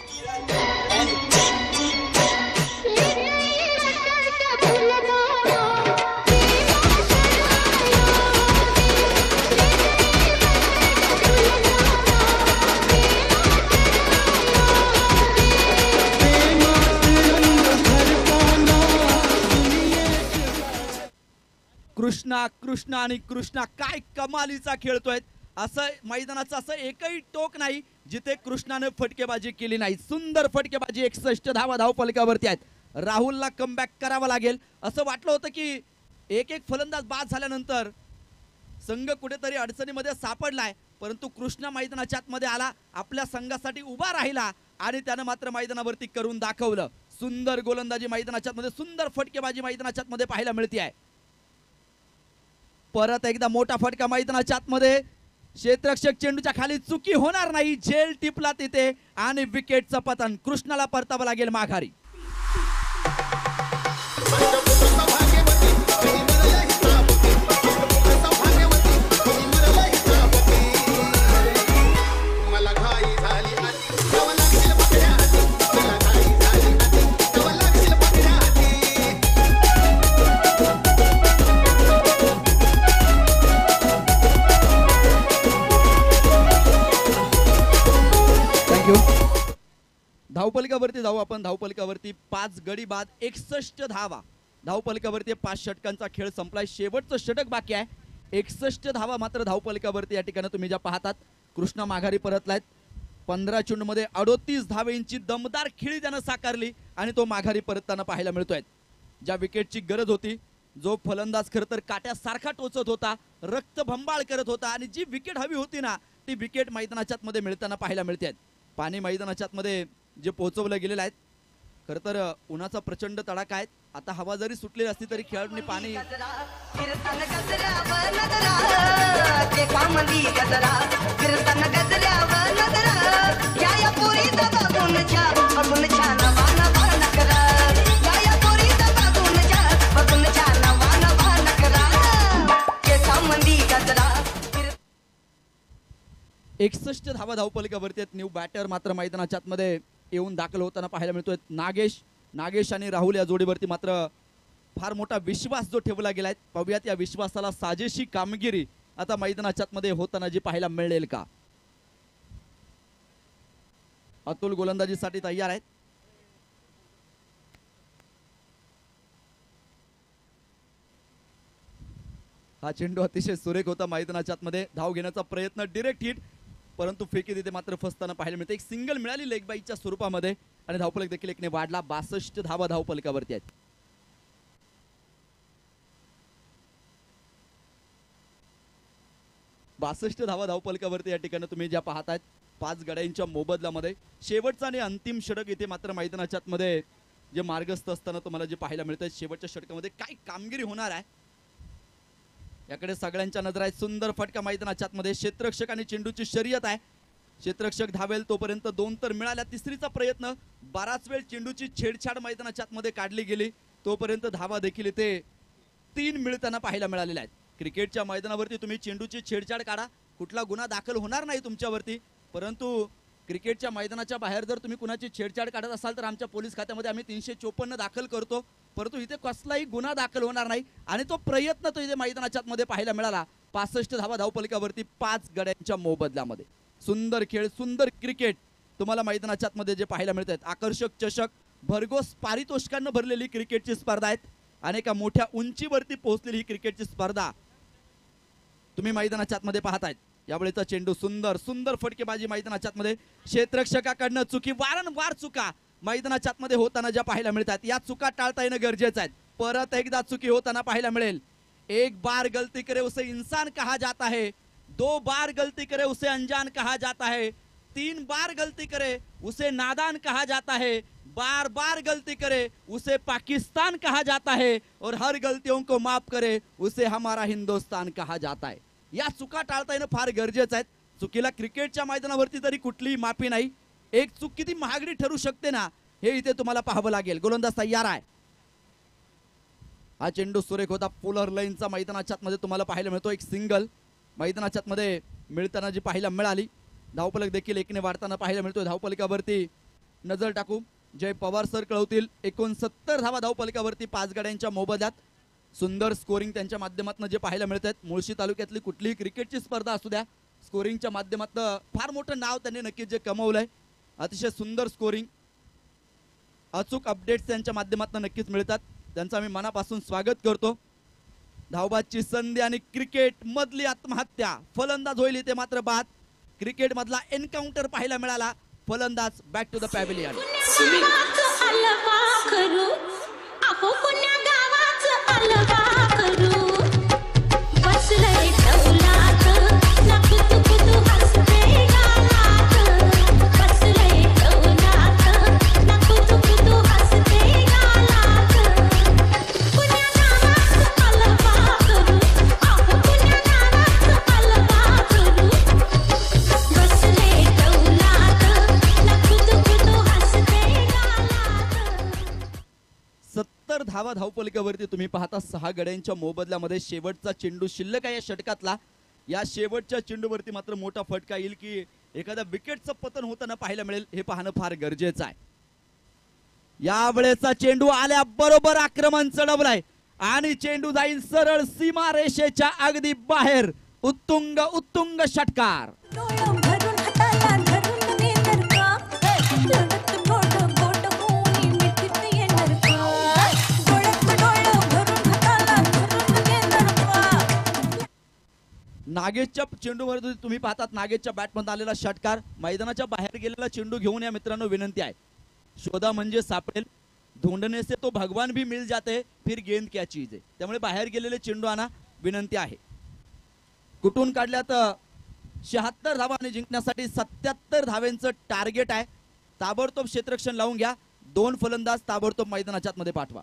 कृष्णा कृष्णा आणि कृष्णा काय कमालीचा खेळतोय. असं मैदानाचं असं एकही टोक नाही जिथे कृष्णाने फटकेबाजी केली नाही. सुंदर फटकेबाजी. 61 धावा धावफलकावरती आहेत. राहुलला कमबॅक करावा लागेल. असं वाटलं होतं की एक फलंदाज बाद झाल्यानंतर संघ कुठेतरी अडचणीमध्ये सापडलाय, परंतु कृष्णा मैदानाच्या आतमध्ये आला, आपल्या संघासाठी उभा राहिला आणि त्यानं मात्र मैदानावरती करून दाखवलं. सुंदर गोलंदाजी मैदानाच्या आतमध्ये, सुंदर फटकेबाजी मैदानाच्या आतमध्ये पाहायला मिळते आहे. परत एकदा मोठा फटका मैदानाच्या आतमध्ये. क्षेत्ररक्षक चेंडूच्या खाली चुकी होणार नाही, झेल टिपला तिथे आणि विकेटचं पतन. कृष्णाला परतावं लागेल माघारी. धावपलिकावरती जाऊ आपण. धावपलिकावरती 5 गडी बाद 61 धावा. धावपलिकावरती 5 षटकांचा खेळ संपलाय. शेवटचं षटक बाकी आहे. 61 धावा मात्र धावपलिकावरती या ठिकाणी तुम्ही ज्या पाहतात. कृष्णा माघारी परतलायत. 15 चेंडूमध्ये 38 धावेंची दमदार खेळी त्यानं साकारली आणि तो माघारी परतताना पाहायला मिळतोय. ज्या विकेटची गरज होती, जो फलंदाज खरं तर काट्यासारखा टोचत होता, रक्तभंबाळ करत होता आणि जी विकेट हवी होती ना, ती विकेट मैदानाच्या आतमध्ये मिळताना पाहायला मिळते. पाणी मैदानाच्या आतमध्ये जे पोहोचवलं गेलेलं आहे. खरं तर उन्हाचा प्रचंड तडाखा आहे. आता हवा जरी सुटली असती तरी खेळाडूंनी पाणी एकसष्ट धावा धावपलिकावरती आहेत. न्यू बॅटर मात्र मैदानाच्या आतमध्ये येऊन दाखल होताना पाहायला मिळतोय. नागेश आणि राहुल या जोडीवरती मात्र फार मोठा विश्वास जो ठेवला गेलाय. पाहूयात या विश्वासाला साजेशी कामगिरी आता मैदानाच्या आतमध्ये होताना जी पाहायला मिळेल का. अतुल गोलंदाजीसाठी तयार आहेत. हा चेंडू अतिशय सुरेख होता. मैदानाच्या आतमध्ये धाव घेण्याचा प्रयत्न, डायरेक्ट हिट, परंतु फेकी तिथे मात्र फसताना पाहायला मिळते. एक सिंगल मिळाली लेग बाईच्या स्वरूपामध्ये आणि धावफलक देखील एकने वाढला. 62 धावा धावफलकावरती आहेत. धावा धावफलकावरती या ठिकाणी तुम्ही ज्या पाहतायत. 5 गड्यांच्या मोबदल्यामध्ये शेवटचा आणि अंतिम षटक इथे मात्र मैदानाच्या आतमध्ये जे मार्गस्थ असताना तुम्हाला जे पाहायला मिळतंय. शेवटच्या षटकामध्ये काय कामगिरी होणार आहे याकडे सगळ्यांच्या नजर आहेत. सुंदर फटका मैदानाच्या आतमध्ये. क्षेत्ररक्षक आणि चेंडूची शर्यत आहे. क्षेत्ररक्षक धावेल तोपर्यंत 2 तर मिळाल्या. तिसरीचा प्रयत्न, बराच वेळ चेंडूची छेडछाड मैदानाच्या आतमध्ये काढली गेली, तोपर्यंत धावा देखील इथे 3 मिळताना पाहायला मिळालेल्या आहेत. क्रिकेटच्या मैदानावरती तुम्ही चेंडूची छेडछाड काढा, कुठला गुन्हा दाखल होणार नाही तुमच्यावरती, परंतु क्रिकेटच्या मैदानाच्या बाहेर जर तुम्ही कुणाची छेडछाड काढत असाल तर आमच्या पोलीस खात्यामध्ये आम्ही 354 दाखल करतो, परंतु इथे कसलाही गुन्हा दाखल होणार नाही. आणि तो प्रयत्न तो इथे मैदानाच्या आतमध्ये पाहायला मिळाला. 65 धावा धावपलिकावरती 5 गड्यांच्या मोबदल्यामध्ये. सुंदर खेळ, सुंदर क्रिकेट तुम्हाला मैदानाच्या आतमध्ये जे पाहायला मिळत आहेत. आकर्षक चषक, भरघोस पारितोषिकांना भरलेली क्रिकेटची स्पर्धा आहेत आणि एका मोठ्या उंचीवरती पोहोचलेली ही क्रिकेटची स्पर्धा तुम्ही मैदानाच्या आतमध्ये पाहतायत. यावेळेचा चेंडू, सुंदर सुंदर फटकेबाजी मैदानाच्या आतमध्ये. क्षेत्ररक्षकाकडनं चुकी, वारंवार चुका मैदानाच्या आतमध्ये होताना ज्या पाहायला मिळतात. या चुका टाळता येणं गरजेचं आहे. परत एकदा चुकी होताना पाहायला मिळेल. 1 बार गलती करे उसे इंसान कहा जाता है, 2 बार गलती करे उसे अनजान कहा जाता है, 3 बार गलती करे उसे नादान कहा जाता है, बार बार गलती करे उसे पाकिस्तान कहा जाता है और हर गलतियों को माफ करे उसे हमारा हिंदुस्तान कहा जाता है. या चुका टाळता येणं फार गरजेचं आहे. चुकीला क्रिकेटच्या मैदानावरती तरी कुठलीही माफी नाही. एक चूक किती महागडी ठरू शकते ना, हे इथे तुम्हाला पाहावं लागेल. गोलंदाज तयार आहे. हा चेंडू सुरेख होता. पोलर लाईनचा मैदानाच्या आतमध्ये तुम्हाला पाहायला मिळतो. एक सिंगल मैदानाच्या आतमध्ये मिळताना जी पाहायला मिळाली. धावफलक देखील एकने वाढताना पाहायला मिळतोय. धावफलकावरती नजर टाकू. जय पवार सर कळवतील. 69 धावा धावफलकावरती 5 गड्यांच्या मोबदल्यात. सुंदर स्कोरिंग त्यांच्या माध्यमातून जे पाहायला मिळत आहेत. मुळशी तालुक्यातली कुठलीही क्रिकेटची स्पर्धा असू द्या, स्कोरिंगच्या माध्यमातून फार मोठं नाव त्यांनी नक्कीच जे कमवलंय. अतिशय सुंदर स्कोरिंग, अचूक अपडेट्स त्यांच्या माध्यमातून नक्कीच मिळतात. त्यांचं आम्ही मनापासून स्वागत करतो. धावबादची संधी आणि क्रिकेट मधली आत्महत्या. फलंदाज होईल इथे मात्र बाद. क्रिकेट मधला एन्काउंटर पाहायला मिळाला. फलंदाज बॅक टू द पॅव्हिलियन. धावा धावपलकावरती तुम्ही पाहता 6 गड्यांच्या मोबदल्यामध्ये शेवटचा चेंडू शिल्लक आहे या षटकातला. या शेवटच्या चेंडूवरती मात्र मोठा फटका येईल की एखाद्या विकेटचं पतन होताना पाहायला मिळेल हे पाहणं फार गरजेचं आहे. यावेळेचा चेंडू आल्या बरोबर आक्रमण चढवलाय आणि चेंडू जाईल सरळ सीमा रेषेच्या अगदी बाहेर. उत्तुंग उत्तुंग षटकार. डोळं भरून हाताला धरून देणार का लगत थोडं बोट होऊन मिठीत येणार का डोळ्यात डोळं भरून हाताला धरून देणार का. नागेशच्या चेंडूवर तुम्ही पाहतात नागेशच्या बॅटमध्ये आलेला षटकार. मैदानाच्या बाहेर गेलेला चेंडू घेऊन या मित्रांनो विनंती आहे. शोधा म्हणजे सापडेल. ढूंढने से तो भगवान भी मिल जाते फिर गेंद क्या चीज आहे. त्यामुळे बाहेर गेलेले चेंडू आणा विनंती आहे. कुठून काढल्यात 76 धावा आणि जिंकण्यासाठी 77 धावेंचं टार्गेट आहे. ताबडतोब क्षेत्ररक्षण लावून घ्या. 2 फलंदाज ताबडतोब मैदानाच्या आतमध्ये पाठवा.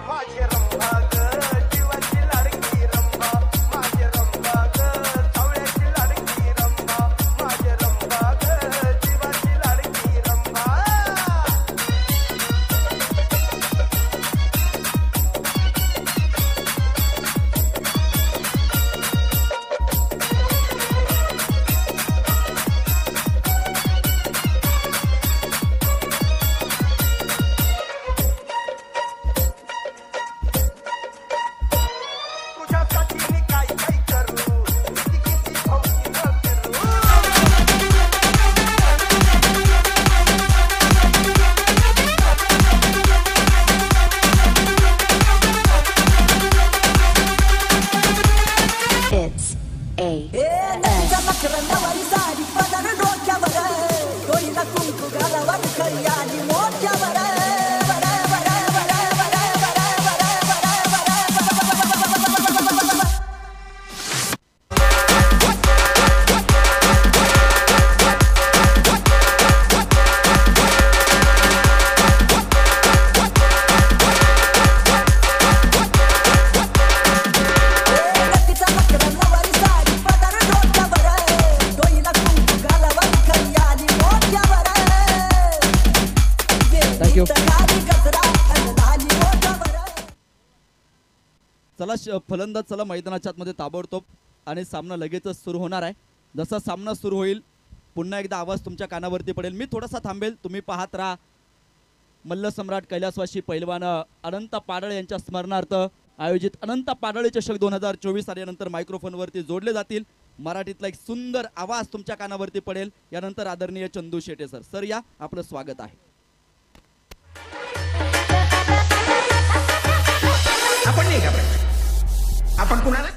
माझे रंभा ग जीवाची लाडकी रंभा माझे रंभा ग सावळ्याची लाडकी रंभा माझे रंभा ग जीवाची लाडकी रंभा. तुझ्यासाठी मी काय काय करू किती किती भावकी न करू. It's a thank you. चला फलंदाज चला मैदानाच्या आतमध्ये ताबडतोब आणि सामना लगेचच सुरू होणार आहे. जसा सामना सुरू होईल पुन्हा एकदा आवाज तुमच्या कानावरती पडेल. मी थोडासा थांबेल. तुम्ही पाहत राहा. मल्ल सम्राट कैलासवासी पैलवान अनंत पाडळ यांच्या स्मरणार्थ आयोजित अनंत पाडळ चषक 2024 आल्यानंतर मायक्रोफोनवरती जोडले जातील. मराठीतला एक सुंदर आवाज तुमच्या कानावरती पडेल. यानंतर आदरणीय चंदू शेटे सर. सर या आपलं स्वागत आहे. आपण नाही घाबरायचं. आपण कुणाला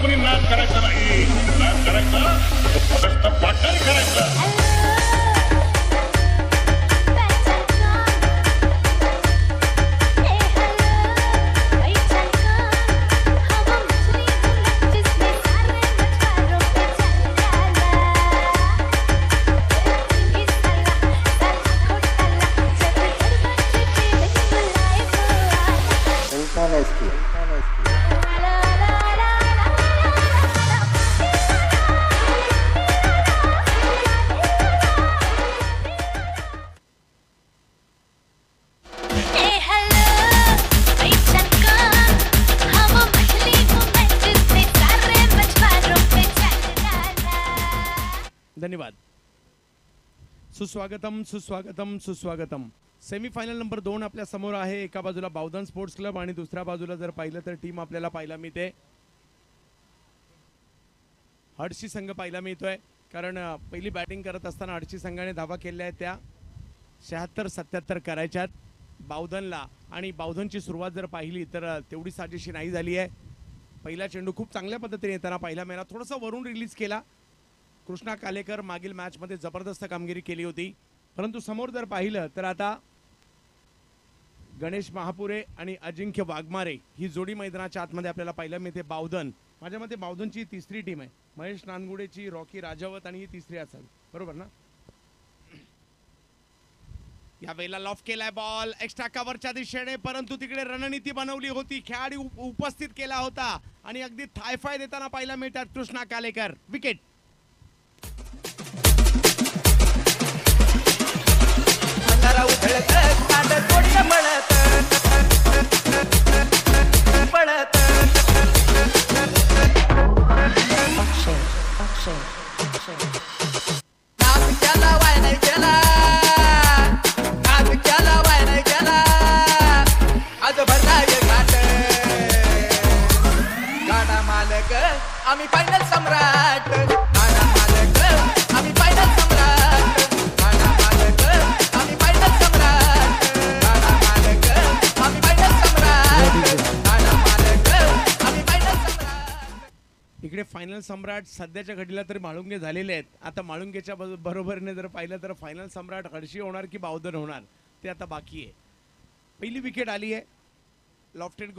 कोणी नाच करायचा नाही. नाच करायचा फक्त पाठारी करायचा. धन्यवाद. सुस्वागतम सुस्वागतम सुस्वागतम. सेमीफायनल नंबर 2 आपल्या समोर आहे. एका बाजूला बावधन स्पोर्ट्स क्लब आणि दुसऱ्या बाजूला जर पाहिलं तर टीम आपल्याला पाहायला मिळते हडशी संघ पाहायला मिळतोय. कारण पहिली बॅटिंग करत असताना हडशी संघाने धावा केल्या आहेत त्या 76-77 करायच्यात बावधनला. आणि बावधनची सुरुवात जर पाहिली तर तेवढी साजेशी नाही झाली आहे. पहिला चेंडू खूप चांगल्या पद्धतीने येताना पाहायला मिळाला. थोडासा वरून रिलीज केला. कृष्णा कालेकर मागील मॅचमध्ये जबरदस्त कामगिरी केली होती. परंतु समोर जर पाहिलं तर आता गणेश महापुरे आणि अजिंक्य वाघमारे ही जोडी मैदानाच्या आतमध्ये आपल्याला पाहायला मिळते. बावधन माझ्या मते बावधनची तिसरी टीम आहे. महेश नानगुडेची, रॉकी राजावत आणि ही तिसरी असावी, बरोबर ना? या वेळेला लॉफ केलाय बॉल एक्स्ट्रा कव्हरच्या दिशेने, परंतु तिकडे रणनीती बनवली होती, खेळाडू उपस्थित केला होता आणि अगदी थायफाय देताना पाहायला मिळतात कृष्णा कालेकर. विकेट. आम्ही फायनल सम्राट, गाडा मालक आम्ही फायनल सम्राट, गाडा मालक आम्ही फायनल सम्राट, गाडा मालक आम्ही फायनल सम्राट, गाडा मालक आम्ही फायनल सम्राट. इकडे फायनल सम्राट सध्याच्या घडीला तरी माळुंगे झालेले आहेत. आता माळुंगेच्या बरोबरीने जर पाहिलं तर फायनल सम्राट हडशी होणार की बावधन होणार ते आता बाकी आहे. पहिली विकेट आली आहे. लॉफ्टेड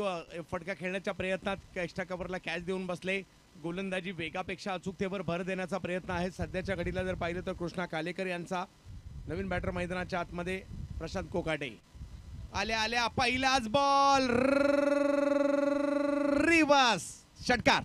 फटका खेळण्याच्या प्रयत्नात एक्स्ट्रा कव्हरला कॅच देऊन बसले. गोलंदाजी वेगापेक्षा अचूकतेवर भर देण्याचा प्रयत्न आहे सध्याच्या घडीला जर पाहिलं तर कृष्णा कालेकर यांचा. नवीन बॅटर मैदानाच्या आतमध्ये प्रशांत कोकाटे. आल्या आल्या पहिलाच बॉल रिवर्स षटकार.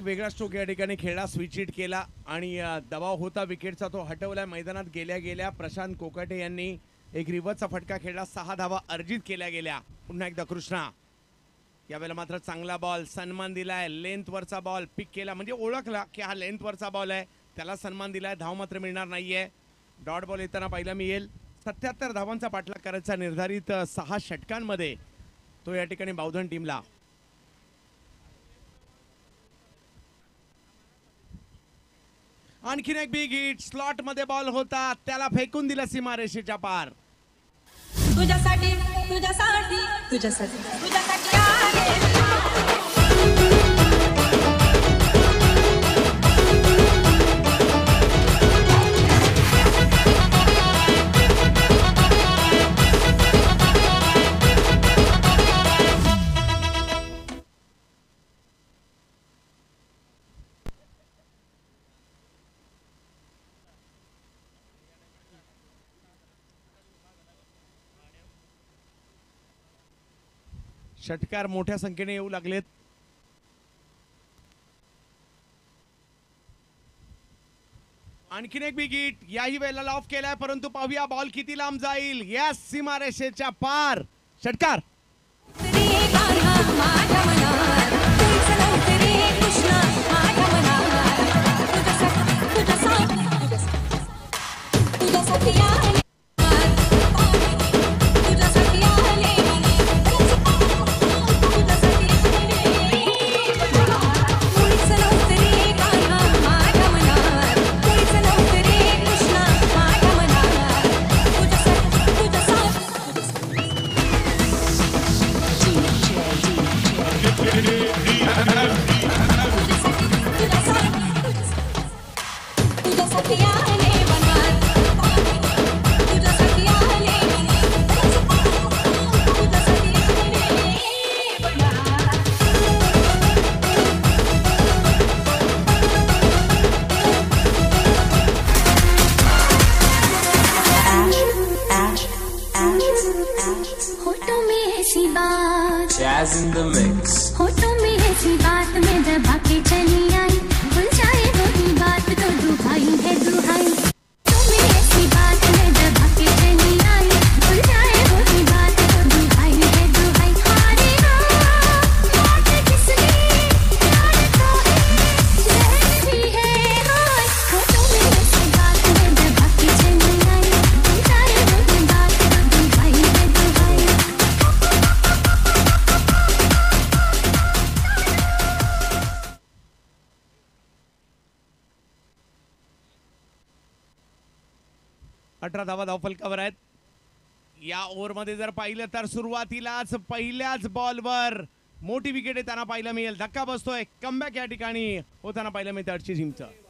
वेगळा स्ट्रोक या ठिकाणी खेळला, स्विच हिट केला आणि दबाव होता विकेटचा तो हटवला. मैदानात गेल्या गेल्या प्रशांत कोकाटे यांनी एक रिव्हर्सचा फटका खेळला. 6 धावा अर्जित केल्या गेल्या. पुन्हा एकदा कृष्णा. यावेळेला मात्र चांगला बॉल, सन्मान दिलाय. लेंथवरचा बॉल पिक केला, म्हणजे ओळखला की हा लेंथवरचा बॉल आहे, त्याला सन्मान दिलाय. धाव मात्र मिळणार नाहीये. डॉट बॉल येताना पाहायला मिळेल. 77 धावांचा पाठलाग करायचा निर्धारित 6 षटकांमध्ये तो या ठिकाणी बावधन टीमला. आणखीन एक बिग हिट. स्लॉट मध्ये बॉल होता, त्याला फेकून दिला सीमारेषेच्या पार. तुझ्यासाठी तुझ्यासाठी तुझ्यासाठी तुझ्यासाठी आले. षटकार मोठ्या संख्येने येऊ लागलेत. आणखीन एक बिग हिट. याही वेळेला लॉफ केलाय, परंतु पाहूया बॉल किती लांब जाईल. या सीमारेषेच्या पार. षटकार. Jazz in the mix. होठों में ऐसी बात में दबा के चली आई, भूल जाए वही बात तो दुहाई है दुहाई. होठों में ऐसी बात में दबा के चली आई, भूल जाए वही बात तो दुहाई है दुहाई. हारे बात किसने प्यार को है जहर भी है हाय. होठों में ऐसी बात में दबा के 18 धावा धावफलकावर आहेत. या ओव्हरमध्ये जर पाहिलं तर सुरुवातीलाच पहिल्याच बॉलवर मोठी विकेट येताना पाहायला मिळेल. धक्का बसतोय. कमबॅक या ठिकाणी होताना पाहायला मिळतं आठची टीमचं.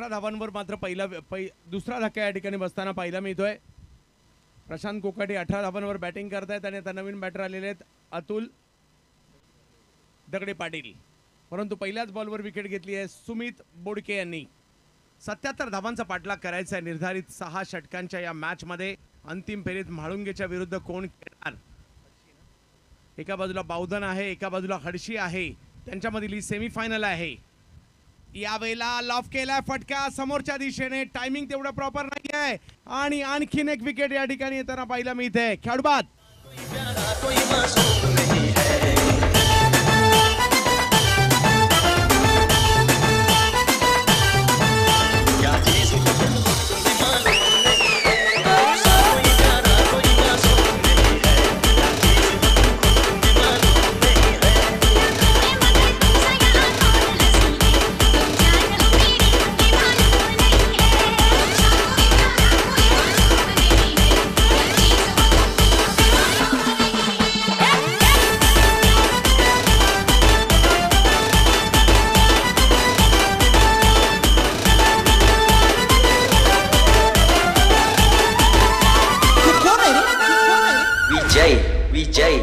धावांवर मात्र दुसरा धक्का या ठिकाणी बसताना पाहायला मिळतोय. प्रशांत कोकाटे 18 धावांवर बॅटिंग करतायत आणि आता नवीन बॅटर आलेले आहेत अतुल दगडे पाटील. परंतु पहिल्याच बॉलवर विकेट घेतली आहे सुमित बोडके यांनी. 77 धावांचा पाठलाग करायचा आहे निर्धारित 6 षटकांच्या या मॅच मध्ये. अंतिम फेरीत म्हाळुंगेच्या विरुद्ध कोण खेळणार? एका बाजूला बावधन आहे, एका बाजूला हडशी आहे, त्यांच्यामधील ही सेमीफायनल आहे. यावेळेला लॉफ केलाय फटका समोरच्या दिशेने. टायमिंग तेवढं प्रॉपर नाही आहे आणि आणखीन एक विकेट या ठिकाणी येताना पाहायला मिळते. खेळाडू बाद. विजय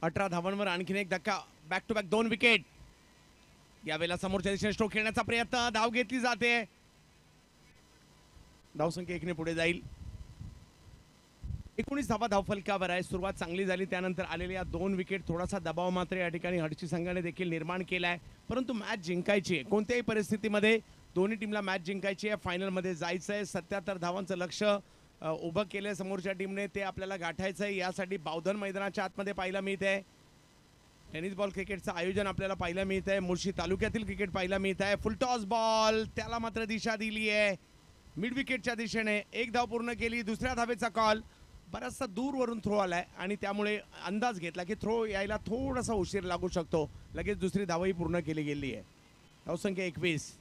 18 धावांवर आणखीन एक धक्का. Back to back 2 wicket. यावेळेला समोरच्या दिशेने स्ट्रोक खेळण्याचा प्रयत्न. धाव घेतली जाते. धावसंख्या 1 ने पुढे जाईल. 19 धावा धावफलकावर आहे. सुरुवात चांगली झाली. त्यानंतर आलेल्या 2 विकेट. थोडासा दबाव मात्र या ठिकाणी हडशी संघाने देखील निर्माण केलाय. परंतु मॅच जिंकायची आहे. कोणत्याही परिस्थितीमध्ये दोन्ही टीमला मॅच जिंकायची आहे. फायनलमध्ये जायचं आहे. 77 धावांचं लक्ष्य उभं केलंय समोरच्या टीमने. ते आपल्याला गाठायचं आहे. यासाठी बावधन मैदानाच्या आतमध्ये पाहायला मिळतंय. टेनिस बॉल क्रिकेटचं आयोजन आपल्याला पाहायला मिळत आहे. मुळशी तालुक्यातील क्रिकेट पाहायला मिळत आहे. फुल टॉस बॉल. त्याला मात्र दिशा दिली आहे मिड विकेटच्या दिशेने. 1 धाव पूर्ण केली. दुसऱ्या धावेचा कॉल. बराचसा दूरवरून थ्रो आलाय आणि त्यामुळे अंदाज घेतला की थ्रो यायला थोडासा उशीर लागू शकतो. लगेच दुसरी धावही पूर्ण केली गेली आहे. धावसंख्या 21.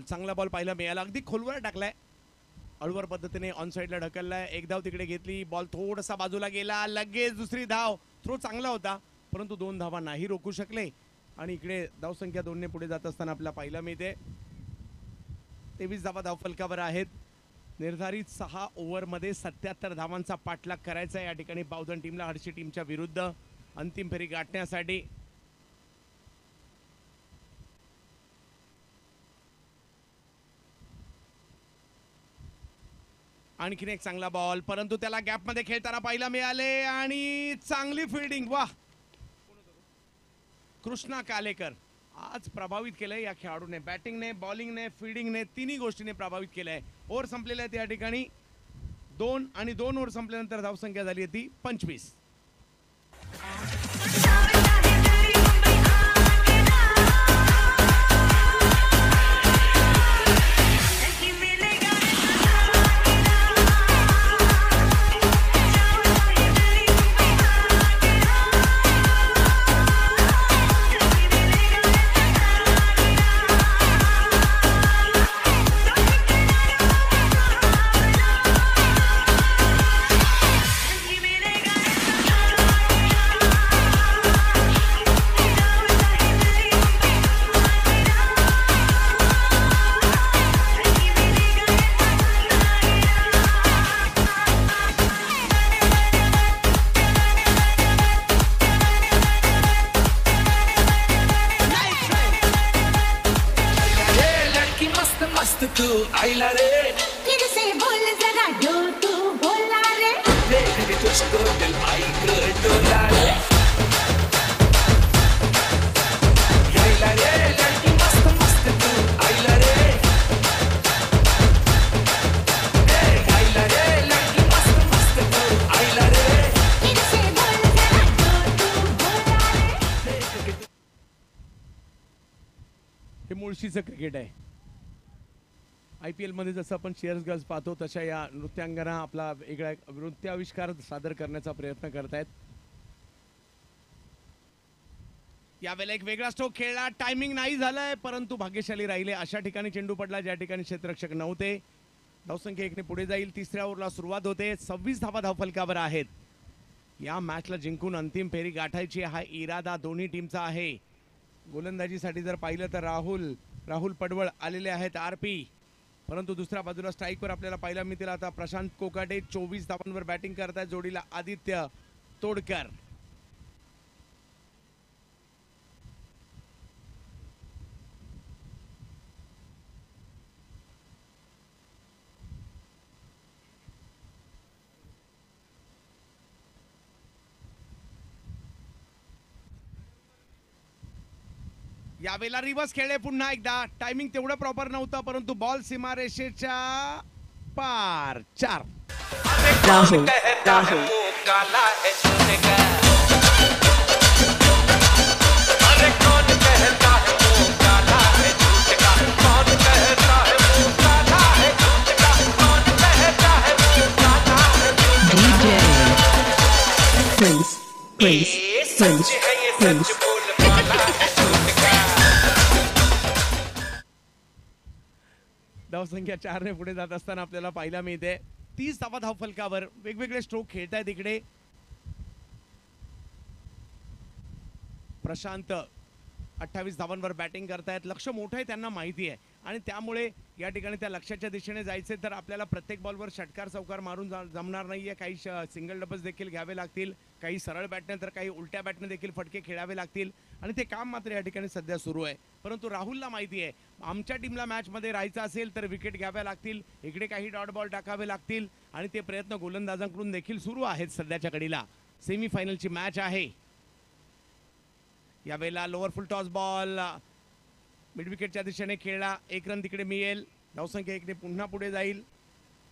चांगला बॉल पाहायला मिळाला. अगदी खोलवर टाकलाय. हळूवार पद्धतीने ऑन साईडला ढकललाय. 1 धाव तिकडे घेतली. बॉल थोडासा बाजूला गेला. लगेच दुसरी धाव. थ्रो चांगला होता परंतु 2 धावा नाही रोखू शकले आणि इकडे धावसंख्या 2 ने पुढे जात असताना आपल्याला पाहायला मिळते. 23 धावा धावफलकावर आहेत. निर्धारित 6 ओव्हरमध्ये 77 धावांचा पाठलाग करायचा या ठिकाणी बावधन टीमला हडशी टीमच्या विरुद्ध अंतिम फेरी गाठण्यासाठी. आणखीन एक चांगला बॉल परंतु त्याला गॅप मध्ये खेळताना पाहायला मिळाले आणि चांगली फिल्डिंग. वाह कृष्णा कालेकर आज प्रभावित केलंय या खेळाडूने. बॅटिंगने, बॉलिंगने, फिल्डिंगने तिन्ही गोष्टीने प्रभावित केलंय. ओव्हर संपलेल्या आहेत या ठिकाणी 2 आणि 2 ओव्हर संपल्यानंतर धावसंख्या झाली आहे ती 25. तू आईला रे फिर से बोल जरा जो तू बोला रे देख के तुझको दिल आई कर डोला रे आईला रे लड़की मस्त मस्त तू आईला रे आईला रे लड़की मस्त मस्त तू आईला रे फिर से बोल जरा जो तू बोला रे. हे मुळशीचं क्रिकेट आहे. IPL मध्ये जसं आपण चेअर्स गर्ल्स पाहतो तशा या नृत्यांगना आपला वेगळा नृत्य आविष्कार सादर करण्याचा प्रयत्न करतायत. यावेळेला एक वेगळा स्ट्रोक खेळला. टायमिंग नाही झालंय परंतु भाग्यशाली राहिले. अशा ठिकाणी चेंडू पडला ज्या ठिकाणी क्षेत्ररक्षक नव्हते. धावसंख्या 1 ने पुढे जाईल. तिसऱ्या ओव्हरला सुरुवात होते. 26 धावा धावफलकावर आहेत. या मॅचला जिंकून अंतिम फेरी गाठायची हा इरादा दोन्ही टीमचा आहे. गोलंदाजीसाठी जर पाहिलं तर राहुल पडवळ आलेले आहेत RP. परंतु दुसऱ्या बाजूला स्ट्राईकवर आपल्याला पाहायला मिळतील आता प्रशांत कोकाटे 24 धावांवर बॅटिंग करतायत. जोडीला आदित्य तोडकर. यावेळेला रिव्हर्स खेळले पुन्हा एकदा. टायमिंग तेवढं प्रॉपर नव्हतं परंतु बॉल सीमारेषेच्या पार. 4. राहुल काला है सोने का अरे कौन कहता है वो काला है झूठ का कौन कहता है वो काला है झूठ का कौन कहता है वो काला है DJ Prince सच है ये सच बोल वाला है झूठ का. धावसंख्या 4 ने पुढे जात असताना आपल्याला पाहायला मिळते 30 धावा धावफलकावर. वेगवेगळे स्ट्रोक खेळतायत इकडे. प्रशांत 28 धावांवर बॅटिंग करतायत. लक्ष मोठं आहे त्यांना माहिती आहे आणि त्यामुळे या ठिकाणी त्या लक्ष्याच्या दिशेने जायचे तर आपल्याला प्रत्येक बॉलवर षटकार चौकार मारून जमणार नाहीये. काही सिंगल डबल्स देखील घ्यावे लागतील. काही सरळ बॅटने तर काही उलट्या बॅटने देखील फटके खेळावे लागतील आणि ते काम मात्र या ठिकाणी सध्या सुरू आहे. परंतु राहुलला माहिती आहे आमच्या टीमला मॅचमध्ये राहायचं असेल तर विकेट घ्याव्या लागतील. इकडे काही डॉट बॉल टाकावे लागतील आणि ते प्रयत्न गोलंदाजांकडून देखील सुरू आहेत. सध्याच्या घडीला सेमीफायनलची मॅच आहे. यावेळेला lower full toss ball mid विकेटच्या दिशेने खेळला. 1 रन तिकडे मिळेल. धावसंख्या 1 ने पुन्हा पुढे जाईल.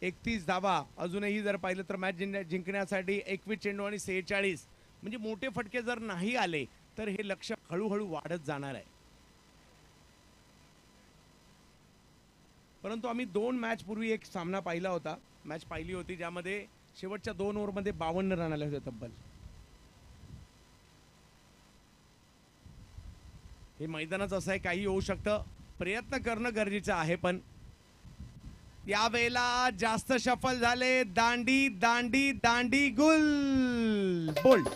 31 धावा अजूनही जर पाहिलं तर मॅच जिंकण्यासाठी 21 चेंडू आणि 46 म्हणजे मोठे फटके जर नाही आले तर हे लक्ष्य हळूहळू वाढत जाणार आहे. परंतु आम्ही 2 मॅच पूर्वी एक सामना पाहिला होता. मॅच पाहिली होती ज्यामध्ये शेवटच्या 2 ओव्हरमध्ये 52 रन आले होते तब्बल. हे मैदानच असं आहे काही होऊ शकतं. प्रयत्न करणं गरजेचं आहे पण यावेळेला जास्त शफल झाले. दांडी दांडी दांडी गुल बोल्ड.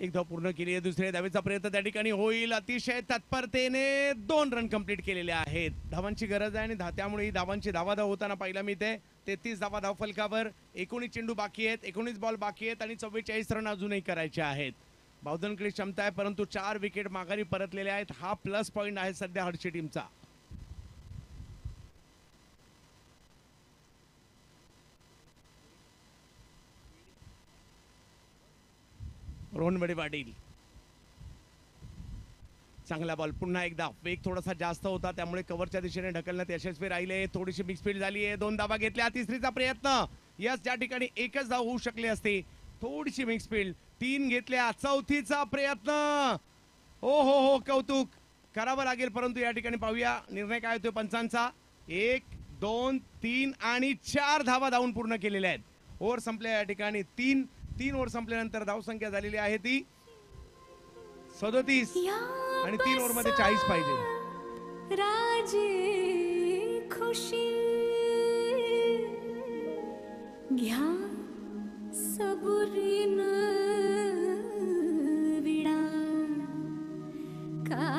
एक धाव पूर्ण केली आहे. दुसऱ्या धावेचा प्रयत्न त्या ठिकाणी होईल. अतिशय तत्परतेने 2 रन कंप्लीट केलेले आहेत. धावांची गरज आहे आणि त्यामुळे ही धावांची धावाधाव होताना पाहायला मिळते. 33 धावा धाव फलकावर, 19 चेंडू बाकी आहेत, 19 बॉल बाकी आहेत आणि 44 रन अजूनही करायचे आहेत. बावधनकडे क्षमता आहे परंतु 4 विकेट माघारी परतलेले आहेत. हा प्लस पॉइंट आहे सध्या हर्षी टीमचा. रोहन बडे पाटील चांगला बॉल. पुन्हा एकदा वेग थोडासा जास्त होता त्यामुळे कव्हरच्या दिशेने ढकलण्यात यशस्वी राहिले. थोडीशी मिक्स फील्ड झाली आहे. 2 धावा घेतल्या. तिसरीचा प्रयत्न यस, ज्या ठिकाणी एकच धाव होऊ शकले असते. थोडीशी मिक्स फील्ड. 3 घेतल्या. चौथीचा प्रयत्न. हो हो हो, कौतुक करावं लागेल परंतु या ठिकाणी पाहूया निर्णय काय होतोय पंचांचा. 1 2 3 आणि 4 धावा धावून पूर्ण केलेल्या आहेत. ओव्हर संपल्या या ठिकाणी. 3 ओव्हर संपल्यानंतर धावसंख्या झालेली आहे ती 37 आणि 3 ओव्हर मध्ये 40 पाहिजे. राजे खुशी घ्या सबुरीन विडा का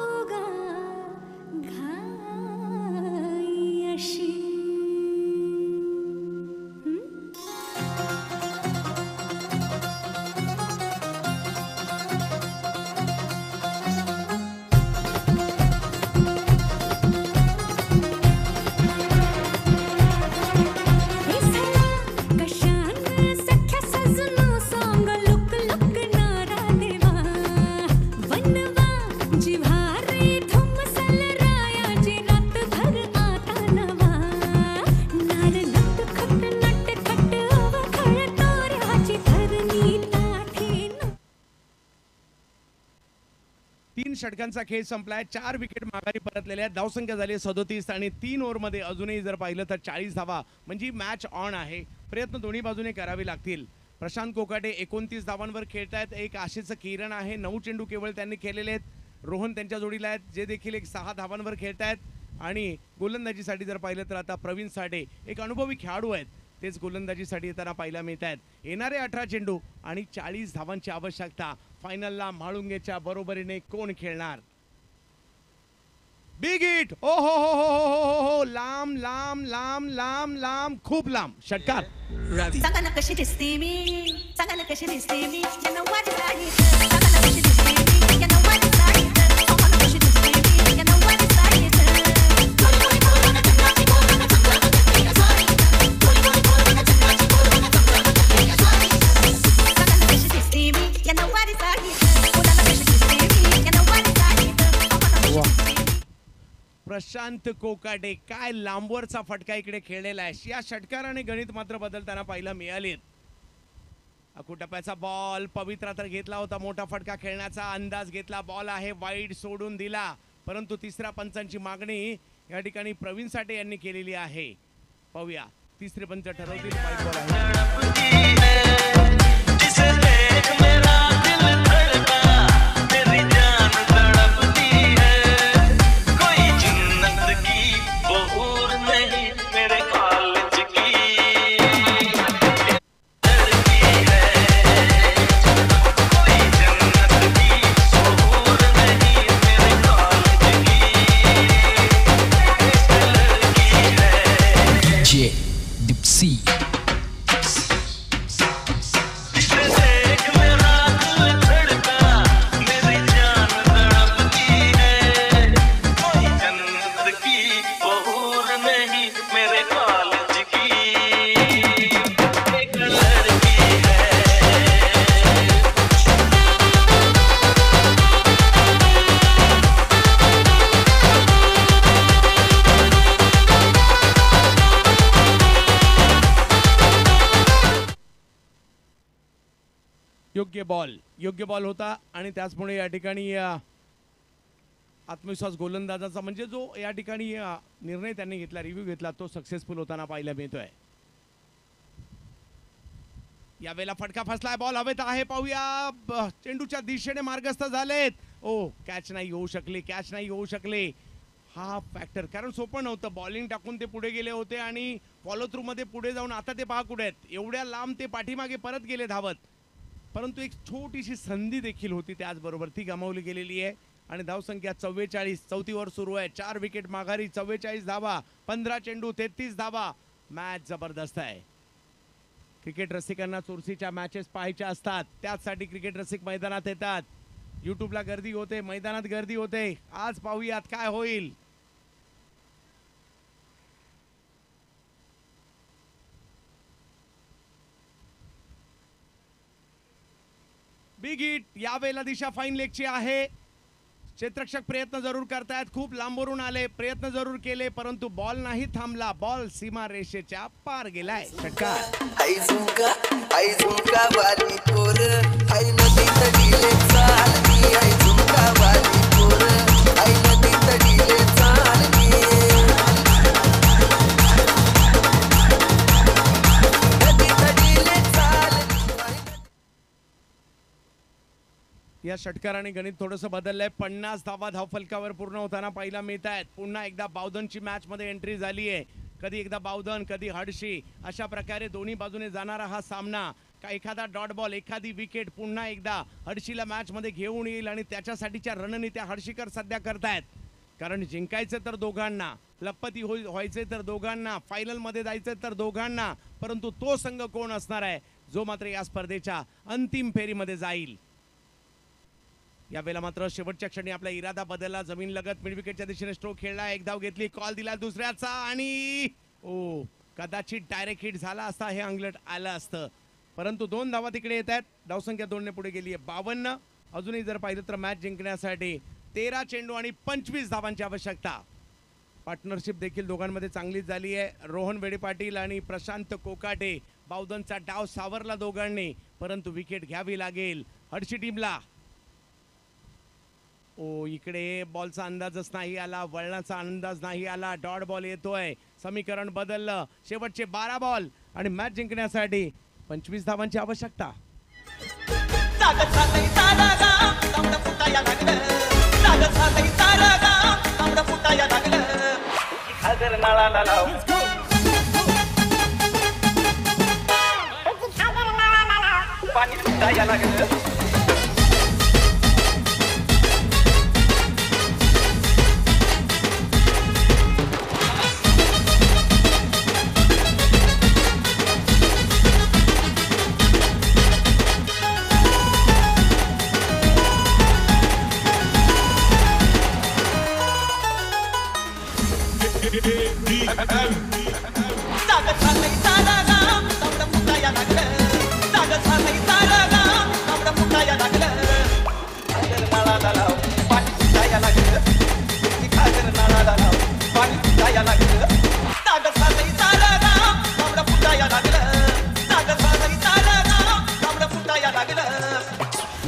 उगा घाई अशी. षटकांचा खेळ संपलाय. 4 विकेट माघारी परतलेल्या आहेत. धावसंख्या झाली 37 आणि 3 ओव्हर मध्ये अजूनही जर पाहिलं तर 40 धावा म्हणजे मॅच ऑन आहे. प्रयत्न दोन्ही बाजूने करावे लागतील. प्रशांत कोकाटे 29 धावांवर खेळतायत. एक आशेचं किरण आहे. 9 चेंडू केवळ त्यांनी केलेले आहेत. रोहन त्यांच्या जोडीला आहेत जे देखील 6 धावांवर खेळतायत आणि गोलंदाजीसाठी जर पाहिलं तर आता प्रवीण साठे एक अनुभवी खेळाडू आहेत. तेच गोलंदाजीसाठी येताना पाहायला मिळत आहेत. येणारे 18 चेंडू आणि 40 धावांची आवश्यकता. फायनलला म्हाळुंगेच्या बरोबरीने कोण खेळणार. Big hit. ओ हो हो हो हो हो हो, लांब लांब लांब लांब लांब खूप लांब षटकार. सांगा ना कशी दिसते मी, सांगा ना कशी दिसते मी, या नऊवारी साडीत. सांगा ना कशी दिसते मी, या नऊवारी साडीत. सांगा ना कशी दिसते मी, या नऊवारी साडीत. प्रशांत कोकाटे काय लांबवरचा फटका इकडे खेळलेला आहे. या षटकाराने गणित मात्र बदलताना पाहायला मिळालेत. अकुटप्याचा बॉल पवित्रा तर घेतला होता. मोठा फटका खेळण्याचा अंदाज घेतला. बॉल आहे वाईड सोडून दिला परंतु तिसऱ्या पंचांची मागणी या ठिकाणी प्रवीण साठे यांनी केलेली आहे. पाहूया तिसरे पंच ठरवतील. वाईड बॉल आहे. योग्य बॉल होता आणि त्याचमुळे या ठिकाणी आत्मविश्वास गोलंदाजाचा म्हणजे जो या ठिकाणी निर्णय त्यांनी घेतला, रिव्ह्यू घेतला तो सक्सेसफुल होताना पाहायला मिळतोय. यावेळेला फटका फसलाय. बॉल हवेत आहे. पाहूया चेंडूच्या दिशेने मार्गस्थ झालेत. ओ कॅच नाही होऊ शकले. हा फॅक्टर कारण सोपं नव्हतं. बॉलिंग टाकून ते पुढे गेले होते आणि फॉलो थ्रू मध्ये पुढे जाऊन आता ते पहा कुठे आहेत. एवढ्या लांब ते पाठीमागे परत गेले धावत. परंतु एक छोटीशी संधी देखील होती त्याचबरोबर ती गमावली गेलेली आहे आणि धावसंख्या 44, चौथी ओव्हर सुरू आहे. 4 विकेट माघारी, 44 धावा, 15 चेंडू, 33 धावा. मॅच जबरदस्त आहे. क्रिकेट रसिकांना चुरशीच्या मॅचेस पाहायच्या असतात, त्याचसाठी क्रिकेट रसिक मैदानात येतात. यूट्यूबला गर्दी होते, मैदानात गर्दी होते. आज पाहूयात काय होईल. बिग हिट यावेळेला दिशा फाईन लेगची आहे. क्षेत्ररक्षक प्रयत्न जरूर करतायत, खूप लांबवरून आले, प्रयत्न जरूर केले, परंतु बॉल नाही थांबला. बॉल सीमा रेषेच्या पार गेलाय. षटकार. या षटकाराने गणित थोडंसं बदललंय. 50 धावा धावफलकावर पूर्ण होताना पाहायला मिळत आहेत. पुन्हा एकदा बावधनची मॅच मध्ये एंट्री झाली आहे. कधी एकदा बावधन, कधी हडशी, अशा प्रकारे दोन्ही बाजूने जाणारा हा सामना. का एखादा डॉट बॉल, एखादी विकेट पुन्हा एकदा हडशीला मॅच मध्ये घेऊन येईल आणि त्याच्यासाठीच्या रणनीत्या हडशीकर सध्या करतायत. कारण जिंकायचं तर दोघांना, लपती व्हायचे तर दोघांना, फायनल मध्ये जायचं तर दोघांना, परंतु तो संघ कोण असणार आहे जो मात्र या स्पर्धेच्या अंतिम फेरीमध्ये जाईल. यावेळेला मात्र शेवटच्या क्षणी आपला इरादा बदलला. जमीन लगत मिड विकेटच्या दिशेने स्ट्रोक खेळला, एक धाव घेतली, कॉल दिला दुसऱ्याचा आणि कदाचित डायरेक्ट हिट झाला असता, हे अंगलट आलं असतं, परंतु 2 धावा तिकडे येत आहेत. धावसंख्या 2 ने पुढे गेली आहे 52. अजूनही जर पाहिलं तर मॅच जिंकण्यासाठी 13 चेंडू आणि 25 धावांची आवश्यकता. पार्टनरशिप देखील दोघांमध्ये चांगलीच झाली आहे. रोहन वेडे पाटील आणि प्रशांत कोकाटे. बावधनचा डाव सावरला दोघांनी, परंतु विकेट घ्यावी लागेल हडशी टीमला. इकडे बॉलचा अंदाजच नाही आला, वळणाचा अंदाज नाही आला, डॉट बॉल येतोय. समीकरण बदललं. शेवटचे 12 बॉल आणि मॅच जिंकण्यासाठी 25 धावांची आवश्यकता.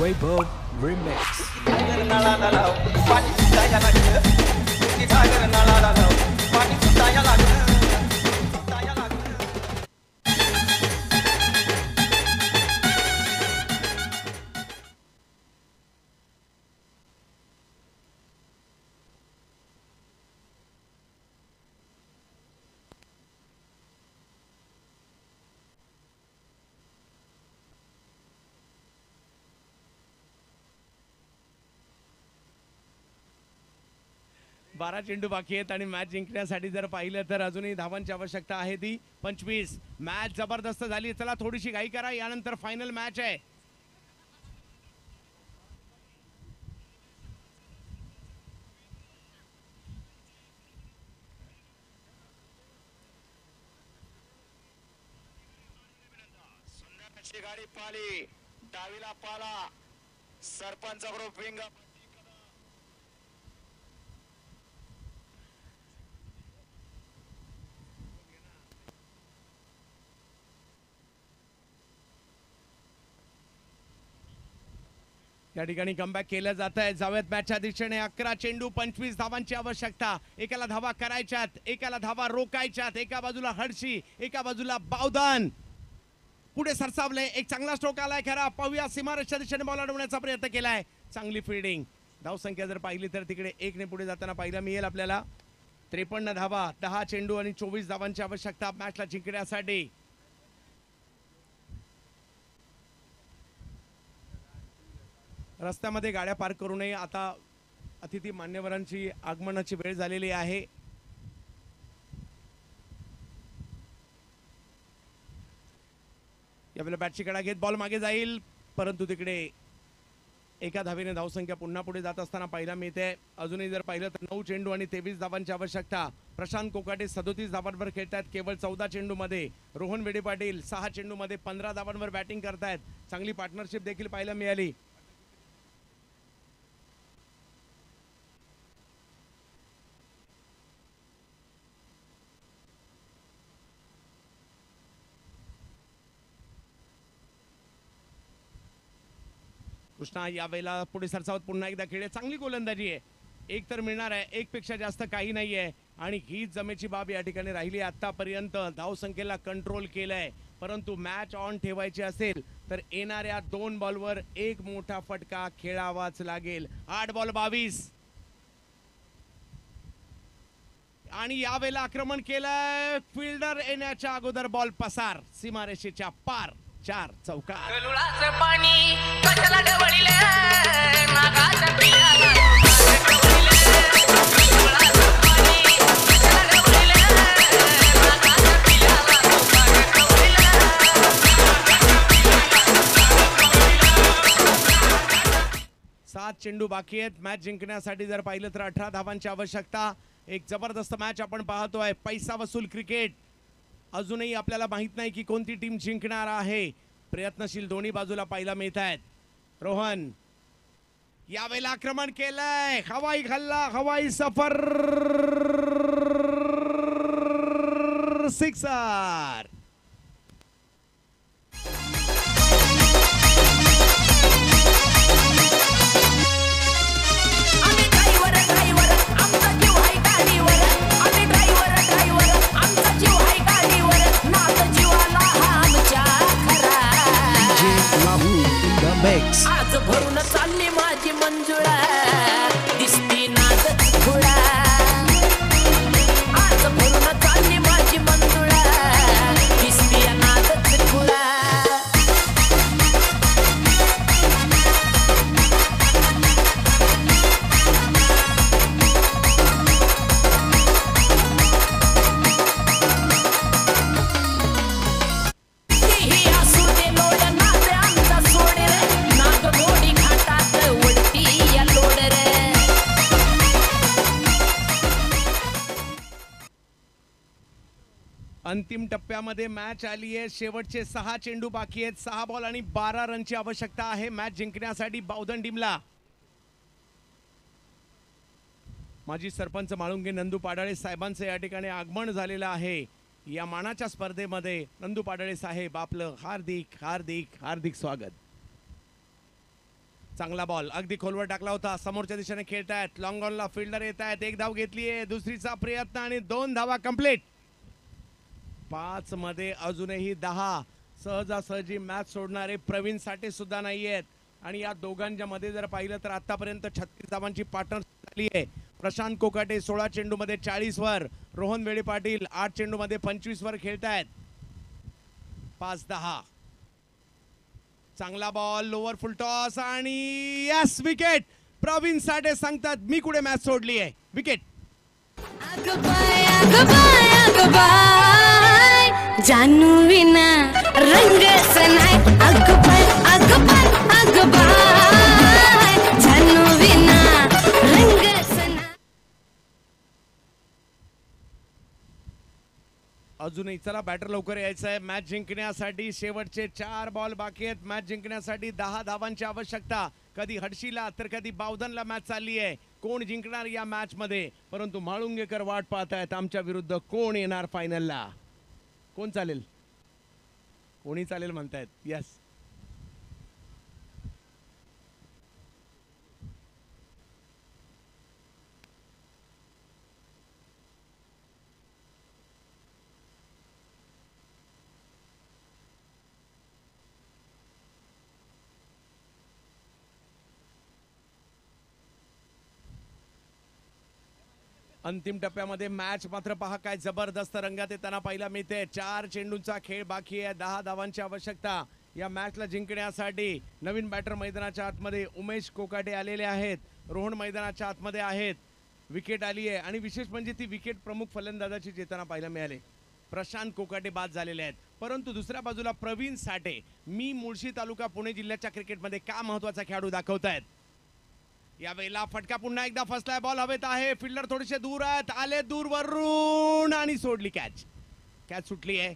Waybo Remix. बारा चेंडू बाकी आहेत आणि मॅच जिंकण्यासाठी जर पाहिलं तर अजूनही धावांची आवश्यकता आहे ती 25. मॅच जबरदस्त झाली. चला थोडीशी घाई करा, यानंतर फायनल मॅच आहे. गाडी पाली डावीला पाला सरपंच ग्रुप विंग या ठिकाणी कमबॅक केलं जात आहे. जाऊयात मॅचच्या दिशेने. 11 चेंडू 25 धावांची आवश्यकता. एकाला धावा करायच्यात, एकाला धावा रोकायच्यात. एका बाजूला हडशी, एका बाजूला बावधन. पुढे सरसावले, एक चांगला स्ट्रोक आलाय खरा. पाहूया सीमारेषच्या दिशेने बॉल अडवण्याचा प्रयत्न केलाय. चांगली फिल्डिंग. धावसंख्या जर पाहिली तर तिकडे 1 ने पुढे जाताना पाहायला मिळेल आपल्याला. 53 धावा, 10 चेंडू आणि 24 धावांची आवश्यकता मॅचला जिंकण्यासाठी. रस्त्यामध्ये गाड्या पार्क करू नये. आता अतिथी मान्यवरांची आगमनाची वेळ झालेली आहे. यावेळेला बॅटची कडा घेत बॉल मागे जाईल, परंतु तिकडे एका धावेने धावसंख्या पुन्हा पुढे जात असताना पाहायला मिळते. अजूनही जर पाहिलं तर 9 चेंडू आणि 23 धावांची आवश्यकता. प्रशांत कोकाटे 37 धावांवर खेळतात केवळ 14 चेंडूमध्ये. रोहन वेडे पाटील 6 चेंडूमध्ये 15 धावांवर बॅटिंग करतायत. चांगली पार्टनरशिप देखील पाहायला मिळाली. कृष्णा यावेळेला पुढे सरसावत पुन्हा एकदा खेळ. चांगली गोलंदाजी आहे. एक तर मिळणार आहे, एक पेक्षा जास्त काही नाही आहे आणि हीच जमेची बाब या ठिकाणी राहिली. आतापर्यंत धावसंख्येला कंट्रोल केलंय, परंतु मॅच ऑन ठेवायची असेल तर येणाऱ्या 2 बॉलवर एक मोठा फटका खेळावाच लागेल. 8 बॉल 22 आणि यावेळेला आक्रमण केलंय. फिल्डर येण्याच्या अगोदर बॉल पसार सीमारेषेच्या पार. 4 चौकार. गलुळाचं पाणी कशाला ढवळीले नागाच्या पिल्लाला सात चेंडू बाकी आहेत मॅच जिंकण्यासाठी. जर पाहिलं तर 18 धावांची आवश्यकता. एक जबरदस्त मॅच आपण पाहतोय. पैसा वसूल क्रिकेट. अजूनही आपल्याला माहित नाही की कोणती टीम जिंकणार आहे. प्रयत्नशील दोन्ही बाजूला पाहायला मिळत आहेत. रोहन यावेळेला आक्रमण केलंय. हवाई हल्ला, हवाई सफर, सिक्सर. आज भरून चालली माझी मंजुळा दिसती नाच खुळा. आज भरून चालली माझी मंजुळा दिसती नाच खुळा. अंतिम टप्प्यामध्ये मॅच आली आहे. शेवटचे 6 चेंडू बाकी आहेत. 6 बॉल आणि 12 रनची आवश्यकता आहे मॅच जिंकण्यासाठी बावधन टीमला. माजी सरपंच माळुंगे नंदू पाडाळे साहेबांचं या ठिकाणी आगमन झालेलं आहे. या मानाच्या स्पर्धेमध्ये नंदू पाडाळे साहेब आपलं हार्दिक हार्दिक हार्दिक स्वागत. चांगला बॉल अगदी खोलवर टाकला होता. समोरच्या दिशेने खेळतायत. लॉंग ऑनला फिल्डर येत आहेत. 1 धाव घेतली आहे. दुसरीचा प्रयत्न आणि 2 धावा कंप्लीट. 5 मध्ये अजूनही 10. सहजासहजी मॅच सोडणारे प्रवीण साठे सुद्धा नाही आहेत. आणि या दोघांच्या मध्ये जर पाहिलं तर आतापर्यंत 36 धावांची पार्टनरशिप झाली आहे. प्रशांत कोकाटे 16 चेंडूमध्ये 40 वर. रोहन वेडे पाटील 8 चेंडूमध्ये 25 वर खेळतायत. 5-10. चांगला बॉल लोअर फुल टॉस आणि यस विकेट. प्रवीण साठे सांगतात मी कुठे मॅच सोडली आहे. विकेट. जानू विना रंगच नाही. अगबाय अगबाय अगबाय जानू विना रंगच नाही. अजूनही चला बॅटर लवकर यायचं आहे मॅच जिंकण्यासाठी. शेवटचे 4 बॉल बाकी आहेत मॅच जिंकण्यासाठी. 10 धावांची आवश्यकता. कधी हडशीला तर कधी बावधनला मॅच चालली आहे. कोण जिंकणार या मॅच मध्ये. परंतु माळुंगेकर वाट पाहतायत आमच्या विरुद्ध कोण येणार फायनलला. कोण चालेल. कोणी चालेल म्हणतायत. यस अंतिम टप्प्यामध्ये मॅच मात्र पहा काय जबरदस्त रंगात येताना पाहायला मिळते. 4 चेंडूंचा खेळ बाकी आहे. 10 धावांची आवश्यकता. या मॅचला जिंकण्यासाठी नवीन बॅटर मैदानाच्या आतमध्ये उमेश कोकाटे आलेले आहेत. रोहन मैदानाच्या आतमध्ये आहेत. विकेट आली आहे आणि विशेष म्हणजे ती विकेट प्रमुख फलंदाजाची चेतना पाहायला मिळाली. प्रशांत कोकाटे बाद झालेले आहेत. परंतु दुसऱ्या बाजूला प्रवीण साठे मी मुळशी तालुका पुणे जिल्ह्याच्या क्रिकेटमध्ये का महत्वाचा खेळाडू दाखवतायत. यावेळेला फटका पुन्हा एकदा फसलाय. बॉल हवेत आहे. फिल्डर थोडेसे दूर आहेत. आले दूरवरून आणि सोडली कॅच. कॅच सुटली आहे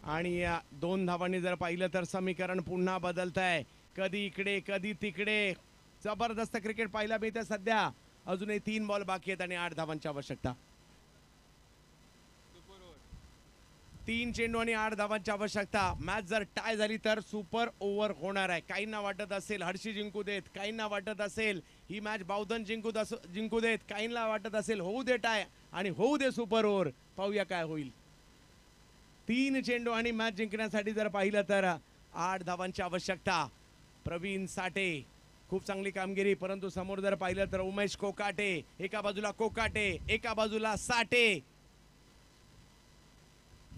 आणि या 2 धावांनी जर पाहिलं तर समीकरण पुन्हा बदलत आहे. कधी इकडे कधी तिकडे जबरदस्त क्रिकेट पाहायला मिळते सध्या. अजूनही 3 बॉल बाकी आहेत आणि 8 धावांची आवश्यकता. 3 चेंडू आणि 8 धावांची आवश्यकता. मॅच जर टाय झाली तर सुपर ओव्हर होणार आहे. काहींना वाटत असेल हर्षी जिंकू देत, काहींना वाटत असेल ही मॅच बावधन जिंकू देत, काहींना वाटत असेल होऊ दे टाय आणि होऊ दे सुपर ओव्हर. पाहूया काय होईल. 3 चेंडू आणि मॅच जिंकण्यासाठी जर पाहिलं तर 8 धावांची आवश्यकता. प्रवीण साठे खूप चांगली कामगिरी. परंतु समोर जर पाहिलं तर उमेश कोकाटे, एका बाजूला कोकाटे एका बाजूला साठे.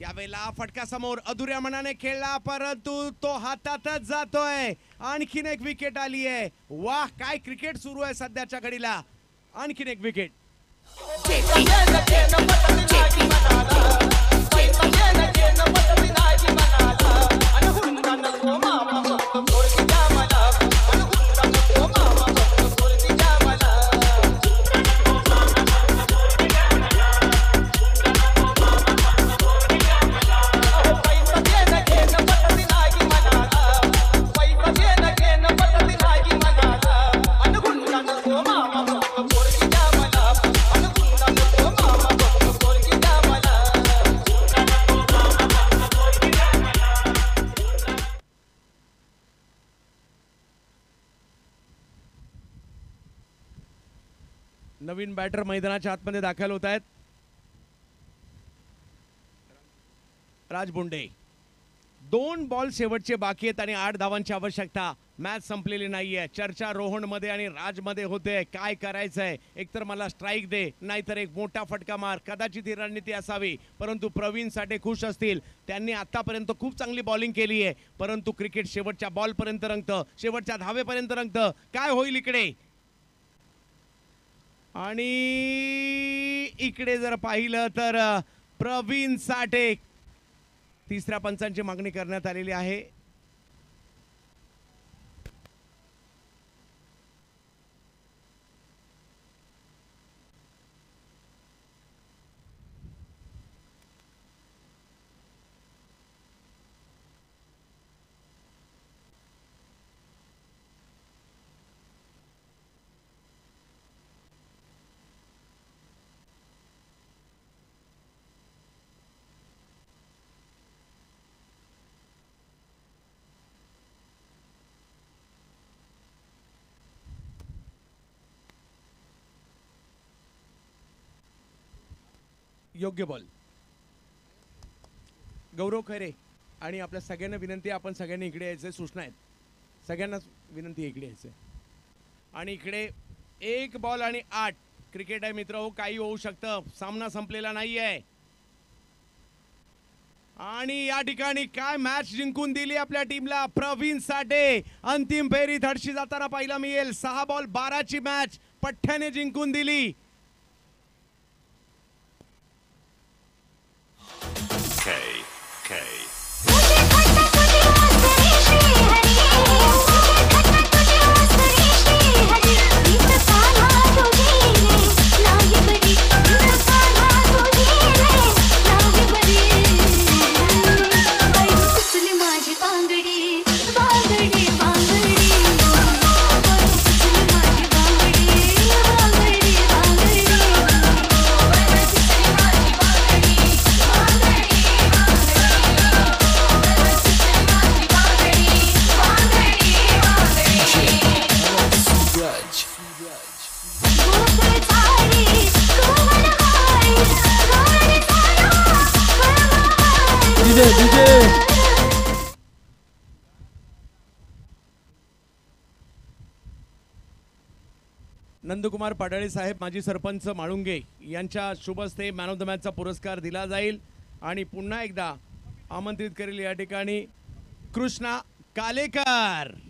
यावेळेला फटका समोर अधुऱ्या मनाने खेळला परंतु तो हातातच जातोय. आणखीन एक विकेट आली आहे. वाह काय क्रिकेट सुरू आहे सध्याच्या घडीला. आणखीन एक विकेट. नवीन बॅटर मैदानाच्या आतमध्ये दाखल होत आहेत. राज बुंडे. 2 बॉल शेवटचे बाकी आहेत आणि 8 धावांची आवश्यकता. मॅच संपलेली नाहीये. चर्चा रोहन मध्ये आणि राज मध्ये होते. काय करायचंय. एकतर मला स्ट्राईक दे नाहीतर एक मोठा फटका मार. कदाचित ही रणनीती असावी. परंतु प्रवीण साठे खुश असतील. त्यांनी आतापर्यंत खूप चांगली बॉलिंग केली आहे. परंतु क्रिकेट शेवटच्या बॉल पर्यंत रंगतं, शेवटच्या धावेपर्यंत रंगतं. काय होईल इकडे. आणि इकडे जर पाहिलं तर प्रवीण साठे 3ऱ्या पंचांची मागणी करण्यात आलेली आहे. योग्य बॉल. गौरव खैरे आणि आपल्या सगळ्यांना विनंती, आपण सगळ्यांनी इकडे यायचं. सूचना आहेत सगळ्यांना विनंती इकडे यायचं. आणि इकडे 1 बॉल आणि 8. क्रिकेट आहे मित्र हो, काही होऊ शकतं. सामना संपलेला नाही आहे. आणि या ठिकाणी काय मॅच जिंकून दिली आपल्या टीमला प्रवीण साठे. अंतिम फेरीत हर्षी जाताना पाहायला मिळेल. 6 बॉल 12ची मॅच पठ्ठ्याने जिंकून दिली. नंदकुमार पाडळी साहेब माजी सरपंच माळुंगे यांच्या शुभ हस्ते मॅन ऑफ द मॅचचा पुरस्कार दिला जाईल आणि पुन्हा एकदा आमंत्रित करेल या ठिकाणी कृष्णा कालेकर.